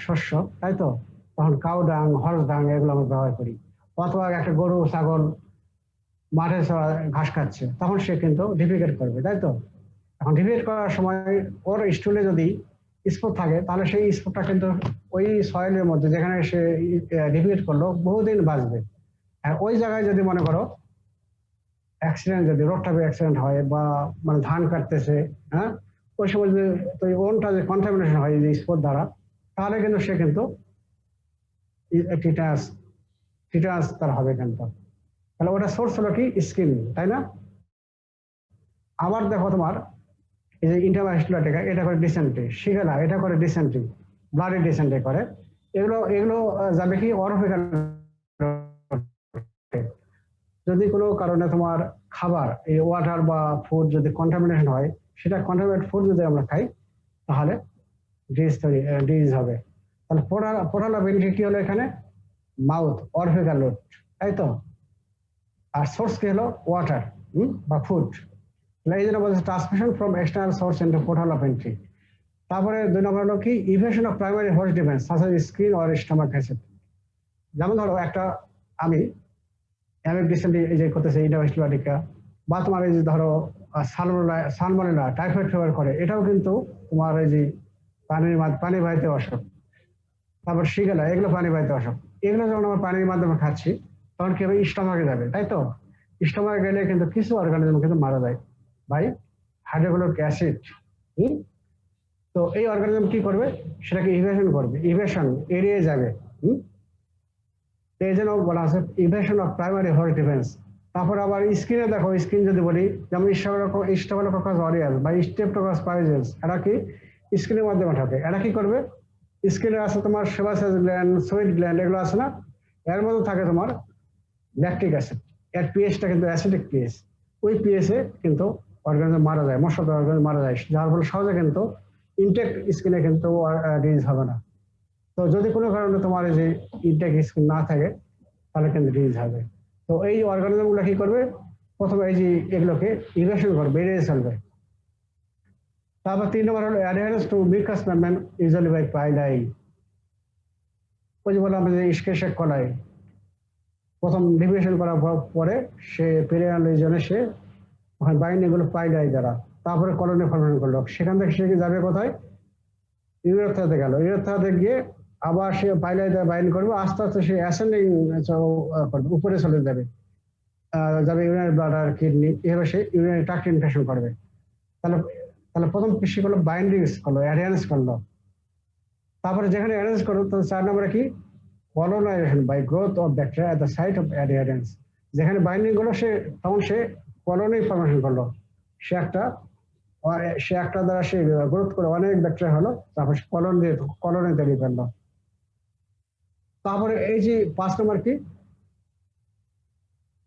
[SPEAKER 1] শস্য, তাই তো, তখন কাউ ডাং, হর্স ডাং এগুলো আমরা ব্যবহার করি। অথবা একটা গরু ছাগল মাঠে ঘাস খাচ্ছে, তখন সে কিন্তু ডিফিকেট করবে, তাই তো। এখন ডিফিকেট করার সময় ওর স্টুলে যদি স্পট থাকে, তাহলে সেই স্পটটা কিন্তু ওই সয়েলের মধ্যে যেখানে সে ডিফিকেট করলো বহুদিন বাঁচবে। আর ওই জায়গায় যদি মনে করো অ্যাক্সিডেন্ট, যদি রোডটা অ্যাক্সিডেন্ট হয় বা মানে ধান কাটতেছে, হ্যাঁ, ওই সময় যদি ওনটা যে কন্টামিনেশন হয় যে স্পট দ্বারা, তাহলে কিন্তু সে কিন্তু টিটানাস তার হবে কিন্তু। তাহলে ওটা সোর্স হলো কি স্কিন, তাই না। আবার দেখো তোমার এই যে ইন্টারভাস্কুলার এটা করে ডিসেন্ট্রি, শিগেলা এটা করে ডিসেন্ট্রি, ব্লাডি ডিসেন্ট্রি করে। এগুলো যাবে কি অরফিক্যাল। যদি কোনো কারণে তোমার খাবার এই ওয়াটার বা ফুড যদি কন্টামিনেশন হয়, সেটা কন্টামিনেট ফুড যদি আমরা খাই, তাহলে ডিজিজ হবে। তাহলে পোর্টাল অফ এন্ট্রি কি হলো এখানে মাউথ, অরফিক্যাল রুট, তাই তো। আর সোর্স কি হলো ওয়াটার বা ফুড। এই জন্য বলছে transmission from external source into portal of entry. তারপরে 2 নম্বর হলো কি evasion of primary host defence such as skin or stomach acid. যেমন ধরো একটা আমি রিসেন্টলি এই যে করতেছে ইন্টারভাস্কুলার, বা তোমার এই যে ধরো সালমোনেলা টাইফয়েড ফিভার করে, এটাও কিন্তু তোমার এই যে পানিবাহিত অসুখ। তারপর শিগেলা, এগুলো পানিবাহিত অসুখ। এগুলো যখন আমরা পানির মাধ্যমে খাচ্ছি, তখন কি হবে স্টমাকে যাবে, তাই তো। স্টমাকে গেলে কিন্তু কিছু অর্গানিজম কিন্তু মারা যায় বাই হাইড্রোক্লোরিক অ্যাসিড। তো এই অর্গানিজম কি করবে, সেটাকে ইভেশন করবে, ইভেশন এড়িয়ে যাবে। এই জন্য বলা আছে evasion of primary host defence. তারপর আবার স্কিনে দেখো, স্কিন যদি বলি যেমন স্টেফিলোকোকাস অরিয়াস বা স্ট্রেপ্টোকোকাস পাইরেস, এরা কি স্কিনের মাধ্যমে থাকে। এরা কি করবে, স্কিনে আছে তোমার সেবাসিয়াস গ্ল্যান্ড, সুইট গ্ল্যান্ড, এগুলো আছে না, এর মধ্যে থাকে তোমার ল্যাকটিক অ্যাসিড। এর পিএইচটা কিন্তু অ্যাসিডিক পিএইচ। ওই পিএইচে কিন্তু অর্গানিজম মারা যায়, মশা অর্গানিজম মারা যায়, যার ফলে সহজে কিন্তু ইনটেক্ট স্কিনে কিন্তু ডিজিজ হবে না। তো যদি কোনো কারণে তোমার এই যে ইনটেক্ট স্কিন না থাকে, তাহলে কিন্তু ডিজিজ হবে। তো এই অর্গানিজম গুলো কি করবে, প্রথমে এই যে এগুলোকে ইভেশন করবে, বেরিয়ে চলবে। তারপর 3 নম্বর হলো adherence to mucous membrane usually by pili. ওই যে বললাম যে স্কেশেক কলাই প্রথম ডিভিশন করার পরে সে পেরিয়াল রিজনে সে ওখানে বাইন্ডিং গুলো পাইলাই দ্বারা, তারপরে কলোনি ফর্মেশন করলো। সেখান থেকে সে যাবে কোথায়, ইউরেথ্রাতে গেল, ইউরেথ্রাতে গিয়ে আবার সে পাইলাই দ্বারা বাইন্ড করবে, আস্তে আস্তে সে অ্যাসেন্ডিং করবে, উপরে চলে যাবে, ইউরিনারি ব্লাডার, কিডনি, এভাবে সে ইউরিনারি ট্র্যাক্ট ইনফেকশন করবে। তাহলে প্রথম সে করলো বাইন্ডিং করলো, অ্যাডহেরেন্স করলো। তারপরে যেখানে অ্যাডহেরেন্স করলো, তো 4 নম্বরে কি colonization by growth of bacteria at the site of adherence। যেখানে বাইন্ডিং গুলো তখন সে কলোনি ফর্মেশন করলো, সে একটা দ্বারা সে গ্রোথ করে অনেক ব্যাকটেরিয়া হলো, তারপর সে কলোনি তৈরি করলো। তারপরে এই যে 5 নম্বর কি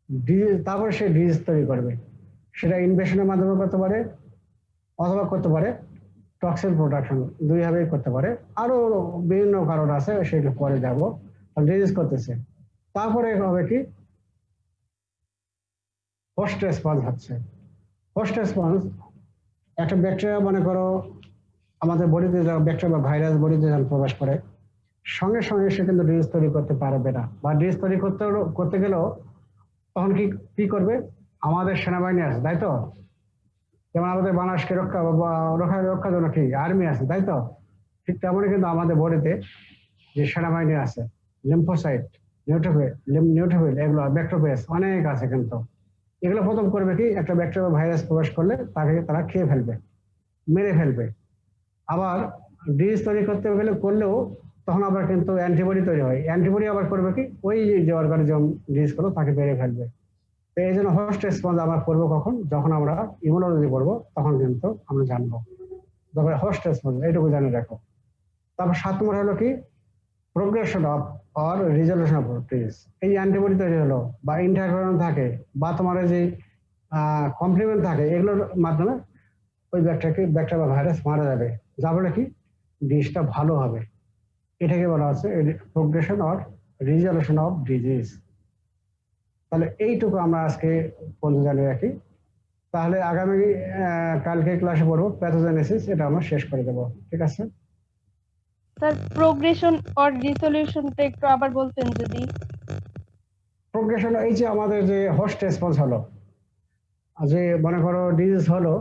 [SPEAKER 1] ডিজিজ, তারপরে সে ডিজিজ তৈরি করবে। সেটা ইনভেশনের মাধ্যমে করতে পারে, অথবা করতে পারে টক্সিন প্রোডাকশন, দুই ভাবেই করতে পারে। আরো বিভিন্ন কারণ আছে, সেগুলো পরে যাবো। ডিজিজ করতেছে। তারপরে হবে কি হোস্ট রেসপন্স হচ্ছে। হোস্ট রেসপন্স একটা ব্যাকটেরিয়া মনে করো আমাদের বডিতে, ব্যাকটেরিয়া বা ভাইরাস বডিতে যখন প্রবেশ করে, সঙ্গে সঙ্গে সে কিন্তু ডিজিজ তৈরি করতে পারবে না, বা ডিজিজ তৈরি করতে গেলেও তখন কি করবে, আমাদের সেনাবাহিনী আছে, তাই তো। যেমন আমাদের বাংলাদেশকে রক্ষার জন্য কি আর্মি আছে, তাই তো। ঠিক তেমনই কিন্তু আমাদের বডিতে যে সেনাবাহিনী আছে, লিম্ফোসাইট, নিউট্রোফিল, এগুলো ব্যাক্টেরিয়া অনেক আছে কিন্তু। এগুলো প্রথম করবে কি, একটা ব্যাকটেরিয়া ভাইরাস প্রবেশ করলে তাকে তারা খেয়ে ফেলবে, মেরে ফেলবে। আবার ডিজিজ তৈরি করতে গেলে করলেও তখন আবার কিন্তু অ্যান্টিবডি তৈরি হয়, অ্যান্টিবডি আবার করবে কি, ওই যে অর্গানিজম ডিজিজ করলো তাকে মেরে ফেলবে। তো এই জন্য হোস্ট রেসপন্স আমরা করবো কখন, যখন আমরা ইমিউনোলজি পড়বো তখন কিন্তু আমরা জানবো। তারপরে হোস্ট রেসপন্স এইটুকু জানে রাখো। তারপর 7 নম্বর হলো কি, progression of or resolution of disease. এই অ্যান্টিবডি তৈরি হলো বা ইন্টারফেরন থাকে বা তোমার যে কমপ্লিমেন্ট থাকে, এগুলোর মাধ্যমে ওই ব্যাকটেরিয়া বা ভাইরাস মারা যাবে, যা বলে কি ডিজিজটা ভালো হবে। এটাকে বলা হচ্ছে progression or resolution of disease. তাহলে এইটুকু আমরা আজকে পর্যন্ত জানিয়ে রাখি। তাহলে আগামী কালকে ক্লাসে পড়বো প্যাথোজেনেসিস, এটা আমরা শেষ করে দেবো, ঠিক আছে?
[SPEAKER 3] স্যার প্রোগ্রেশন অর রিসলিউশনটা একটু আবার বলতেন যদি।
[SPEAKER 1] প্রোগ্রেশন এই যে আমাদের যে হোস্ট রেসপন্স হলো, যে মনে করো ডিজিজ হলো,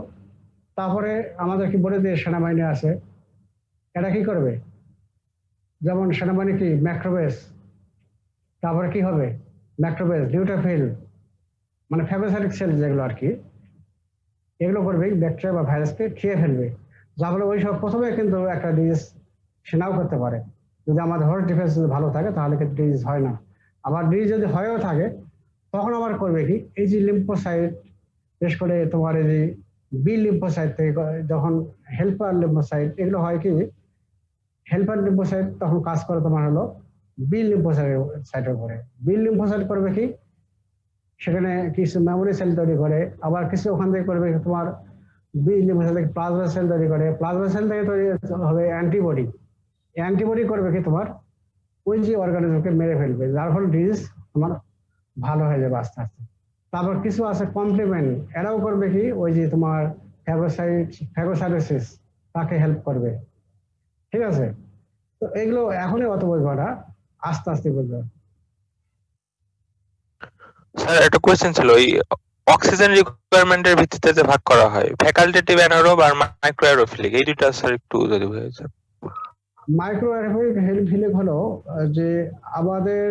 [SPEAKER 1] তারপরে আমাদের কি বলে দিয়ে সেনাবাহিনী আছে, এরা কি করবে, যেমন সেনাবাহিনী কি ম্যাক্রোবেস, তারপরে কি হবে ম্যাক্রোবেস, নিউট্রোফিল, মানে ফ্যাগোসাইটিক সেল যেগুলো আর কি, এগুলো করবে ব্যাকটেরিয়া বা ভাইরাসকে খেয়ে ফেলবে, যা বলে ওই সব প্রথমে কিন্তু একটা ডিজিজ সে নাও করতে পারে। যদি আমাদের হোস্ট ডিফেন্স ভালো থাকে তাহলে কিন্তু ডিজিজ হয় না। আবার ডিজিজ যদি হয়েও থাকে তখন আবার করবে কি, এই যে লিম্ফোসাইট, বিশেষ করে তোমার এই যে বি লিম্ফোসাইট থেকে যখন হেল্পার লিম্ফোসাইট, এগুলো হয় কি, হেল্পার লিম্ফোসাইট তখন কাজ করে তোমার হলো বি লিম্ফোসাইটের উপরে। বি লিম্ফোসাইট করবে কি, সেখানে কিছু মেমোরি সেল তৈরি করে, আবার কিছু ওখান থেকে করবে তোমার বি লিম্ফোসাইট থেকে প্লাজমা সেল তৈরি করে, প্লাজমা সেল থেকে তৈরি হবে অ্যান্টিবডি। অ্যান্টিবডি করবে কি তোমার ওই যে অর্গানিজমকে মেরে ফেলবে, যার ফলে ডিজিজ তোমার ভালো হয়ে যাবে আস্তে আস্তে। তারপর কিছু আছে কমপ্লিমেন্ট, এরাও করবে কি ওই যে তোমার ফ্যাগোসাইটোসিস, তাকে হেল্প করবে, ঠিক আছে? তো এগুলো এখনই অত বুঝবা না, আস্তে আস্তে বুঝবে।
[SPEAKER 2] স্যার একটা কোয়েশ্চেন ছিল, এই অক্সিজেন রিকোয়ারমেন্টের ভিত্তিতে যে ভাগ করা হয়, ফ্যাকাল্টেটিভ অ্যানারোব আর মাইক্রো অ্যারোফিলিক, এই দুটো স্যার একটু যদি হয়েছে।
[SPEAKER 1] মাইক্রো অ্যারোফিলিক হলো যে আমাদের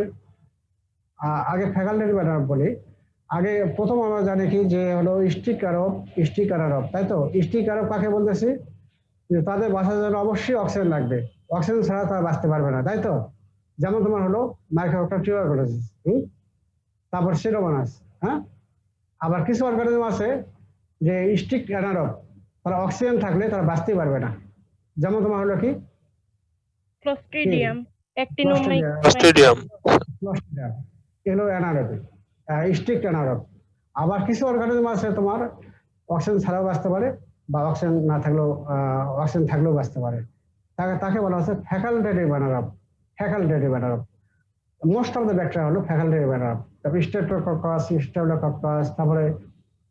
[SPEAKER 1] আগে ফ্যাকাল্টেটিভ অ্যানারোব বলি। আগে প্রথম আমরা জানি কি যে হলো স্টিক অ্যানারোব, তাই তো? স্টিক অ্যানারোব কাকে বলতেছি, যে তাদের বাঁচার জন্য অবশ্যই অক্সিজেন লাগবে, অক্সিজেন ছাড়া তারা বাঁচতে পারবে না, তাই তো? যেমন তোমার হলো মাইক্রোবাক্টার টিউবারকুলোসিস, তারপর সিডোমোনাস, হ্যাঁ। আবার কিছু অর্গানিজম আছে যে স্টিক অ্যানারোব, তারা অক্সিজেন থাকলে তারা বাঁচতেই পারবে না, যেমন তোমার হলো কি
[SPEAKER 3] ক্লোস্ট্রিডিয়াম,
[SPEAKER 2] ক্লোস্ট্রিডিয়াম।
[SPEAKER 1] এগুলো অ্যানারোবিক, স্টিক অ্যানারোব। আবার কিছু অর্গানিজম আছে তোমার অক্সিজেন ছাড়াও বাঁচতে পারে, বা অক্সিজেন না থাকলেও অক্সিজেন থাকলেও বাঁচতে পারে, তাকে বলা হচ্ছে facultative anaerobe. Facultative anaerobe most of the bacteria হলো ফ্যাকাল্টেটিভ অ্যানারোব। তারপর স্টেফিলোকক্কাস, তারপরে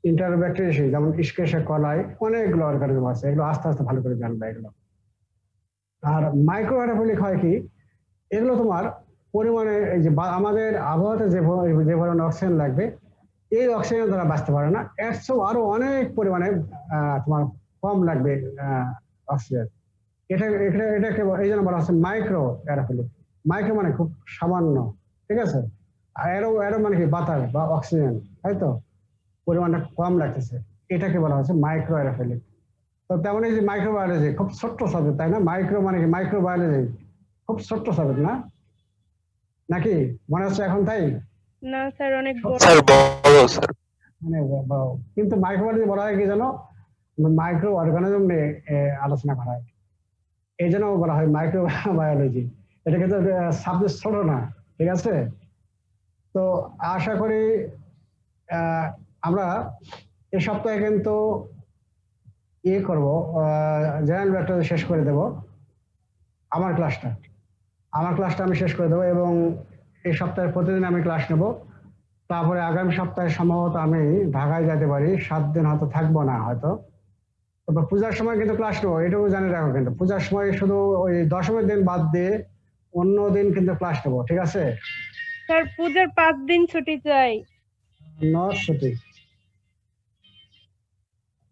[SPEAKER 1] ইন্টারব্যাকটেরিয়াসি যেমন ইস্কেরিয়া কোলাই, অনেকগুলো অর্গানিজম আছে, এগুলো আস্তে আস্তে ভালো করে জানবে এগুলো। আর মাইক্রো অ্যারোফিলিক হয় কি, এগুলো তোমার পরিমাণে এই যে আমাদের আবহাওয়াতে যে পরিমাণে অক্সিজেন লাগবে, এই অক্সিজেন দ্বারা বাঁচতে পারে না, এর চেয়েও আরো অনেক পরিমাণে তোমার কম লাগবে অক্সিজেন। এটাকে এই জন্য বলা হচ্ছে মাইক্রো অ্যারোফিলিক। মাইক্রো মানে খুব সামান্য, ঠিক আছে? আর অ্যারো মানে কি বাতাস বা অক্সিজেন, তাই তো? পরিমাণটা কম লাগতেছে, এটাকে বলা হচ্ছে মাইক্রো অ্যারোফিলিক। তো তেমন এই যে মাইক্রোবায়োলজি খুব ছোট্ট সাবজেক্ট, তাই না? মাইক্রো মানে কি, মাইক্রোবায়োলজি খুব ছোট্ট সাবজেক্ট না, নাকি মনে হচ্ছে এখন তাই?
[SPEAKER 3] না স্যার, অনেক বড়।
[SPEAKER 2] স্যার বড় স্যার।
[SPEAKER 1] মানে কিন্তু মাইক্রোবায়োলজি বলা হয় কি জানো, মাইক্রো অর্গানিজম নিয়ে আলোচনা করা হয়, এই জন্য বলা হয় মাইক্রোবায়োলজি। এটা কিন্তু সাবজেক্ট ছোট না, ঠিক আছে? তো আশা করি আমরা এই সপ্তাহে কিন্তু করবো, জেনারেল ব্যাকটেরিয়া শেষ করে দেব। আমার ক্লাসটা আমি শেষ করে দেবো, এবং এই সপ্তাহে প্রতিদিন আমি ক্লাস নেব। তারপরে আগামী সপ্তাহে সম্ভবত আমি ঢাকায় যেতে পারি, 7 দিন হয়তো থাকবো না হয়তো। তবে পূজার সময় কিন্তু ক্লাস নেবো, এটুকু জানে রাখো। কিন্তু পূজার সময় শুধু ওই দশমীর দিন বাদ দিয়ে অন্য দিন কিন্তু ক্লাস নেবো, ঠিক আছে?
[SPEAKER 3] স্যার পূজার 5 দিন ছুটি চাই।
[SPEAKER 1] নট ছুটি,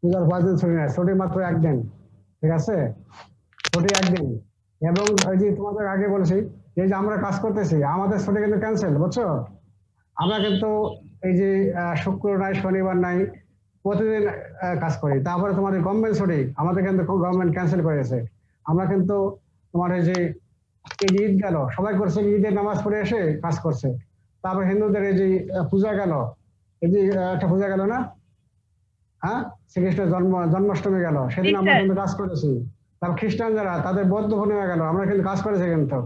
[SPEAKER 1] পূজার 5 দিন ছুটি নেই, ছুটি মাত্র 1 দিন, ঠিক আছে? ছুটি 1 দিন। এবং ওই যে তোমাদের আগে বলেছি এই যে আমরা কাজ করতেছি আমাদের ছুটি কিন্তু ক্যান্সেল, বুঝছো? আমরা কিন্তু এই যে শুক্র নাই শনিবার নাই প্রতিদিন কাজ করি। তারপরে তোমাদের গভর্নমেন্ট ছুটি, আমাদের কিন্তু গভর্নমেন্ট ক্যান্সেল করেছে। আমরা কিন্তু তোমার এই যে ঈদ গেল, সবাই করছে ঈদের নামাজ পড়ে এসে কাজ করছে। তারপর হিন্দুদের এই যে পূজা গেল, এই যে একটা পূজা গেল না, হ্যাঁ, শ্রীকৃষ্ণের জন্মাষ্টমী গেল, সেদিন আমরা
[SPEAKER 3] স্যার।
[SPEAKER 1] কিন্তু কাজ করেছি। তারপর খ্রিস্টান যারা তাদের বৌদ্ধ পূর্ণিমা গেল, আমরা কিন্তু কাজ করেছি কিন্তু,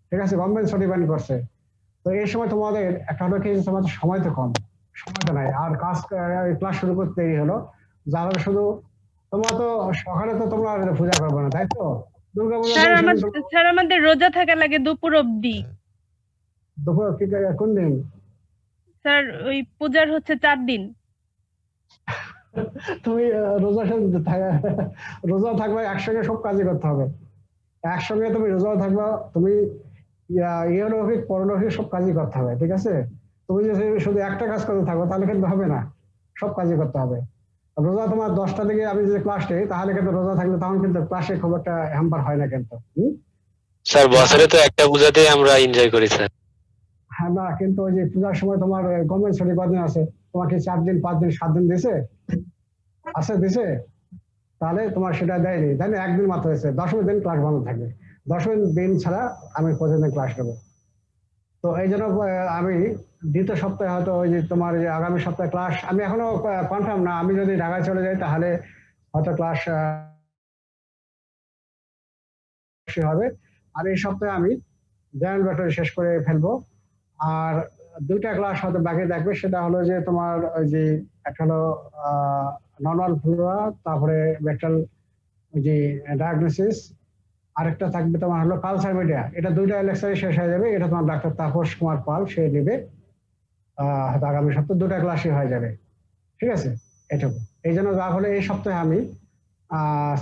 [SPEAKER 1] ঠিক আছে, গভর্নমেন্ট ছুটি ব্যান করছে। তো এই সময় তোমাদের একটা হলো কি তোমাদের সময় তো কম, সময় তো নাই, আর কাজ ক্লাস শুরু করতে দেরি হলো। যারা শুধু তোমরা তো সকালে তো তোমরা পূজা করবে না, তাই তো? দুর্গা পূজা
[SPEAKER 3] স্যার আমাদের রোজা থাকা লাগে দুপুর অবধি।
[SPEAKER 1] দুপুর কোন দিন?
[SPEAKER 3] স্যার ওই পূজার হচ্ছে 4 দিন।
[SPEAKER 1] তুমি রোজা থাকবে, একসঙ্গে সব কাজই করতে হবে। একসঙ্গে তুমি রোজাও থাকবা, তুমি ইহলৌকিক পরলৌকিক সব কাজই করতে হবে, ঠিক আছে? তুমি যদি শুধু একটা কাজ করতে থাকো তাহলে কিন্তু হবে না, সব কাজই করতে হবে। রোজা তোমার 10টা থেকে আমি যদি ক্লাস নেই তাহলে কিন্তু রোজা থাকলে তখন কিন্তু ক্লাসে খুব একটা হ্যাম্পার হয় না কিন্তু।
[SPEAKER 6] স্যার বছরে তো একটা পূজাতে আমরা এনজয় করি স্যার।
[SPEAKER 1] হ্যাঁ, না কিন্তু ওই যে পূজার সময় তোমার গভর্নমেন্ট ছুটি কদিন আছে? তোমাকে 4 দিন 5 দিন 7 দিন দিছে? দিছে? তাহলে তোমার সেটা দেয়নি, তাই না? একদিন মাত্র হয়েছে, 10ম দিন ক্লাস বন্ধ থাকবে। 10ম দিন ছাড়া আমি প্রতিদিন ক্লাস নেবো। তো এই জন্য আমি দ্বিতীয় সপ্তাহে হয়তো ওই যে তোমার যে আগামী সপ্তাহে ক্লাস, আমি এখনো কনফার্ম না, আমি যদি ঢাকায় চলে যাই তাহলে হয়তো ক্লাস হবে। আর এই সপ্তাহে আমি জেনারেল ব্যাটারি শেষ করে ফেলবো। আর 2টা ক্লাস হয়তো বাকি থাকবে, সেটা হলো যে তোমার ওই যে একটা হলো নর্মাল ফ্লোরা, তারপরে ব্যাকটাল ওই যে ডায়াগনোসিস, আরেকটা থাকবে তোমার হলো কালচার মিডিয়া। এটা 2টা লেকচারে শেষ হয়ে যাবে, এটা তোমার ডাক্তার তাপস কুমার পাল সে নেবে। হয়তো আগামী সপ্তাহে 2টা ক্লাসই হয়ে যাবে, ঠিক আছে? এটুকু। এই জন্য যা হলে এই সপ্তাহে আমি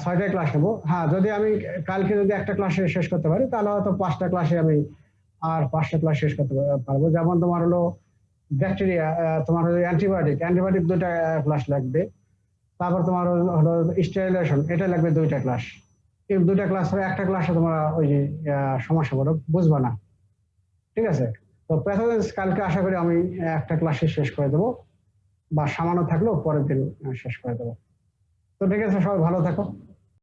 [SPEAKER 1] 6টা ক্লাস নেবো। হ্যাঁ, যদি আমি কালকে যদি একটা ক্লাসে শেষ করতে পারি তাহলে হয়তো 5টা ক্লাসে আমি আর 5টা ক্লাস শেষ করতে পারবো। যেমন তোমার হলো ব্যাকটেরিয়া, তোমার হলো অ্যান্টিবায়োটিক 2টা ক্লাস লাগবে। তারপর তোমার হলো স্টেরিলাইজেশন, এটা লাগবে 2টা ক্লাস। এই 2টা ক্লাস হবে, একটা ক্লাসে তোমরা ওই যে সমস্যাগুলো বুঝবা না, ঠিক আছে? তো প্যাথোজেন্স কালকে আশা করি আমি একটা ক্লাসে শেষ করে দেবো, বা সামান্য থাকলেও পরের দিন শেষ করে দেবো। তো ঠিক আছে, সবাই ভালো থাকো।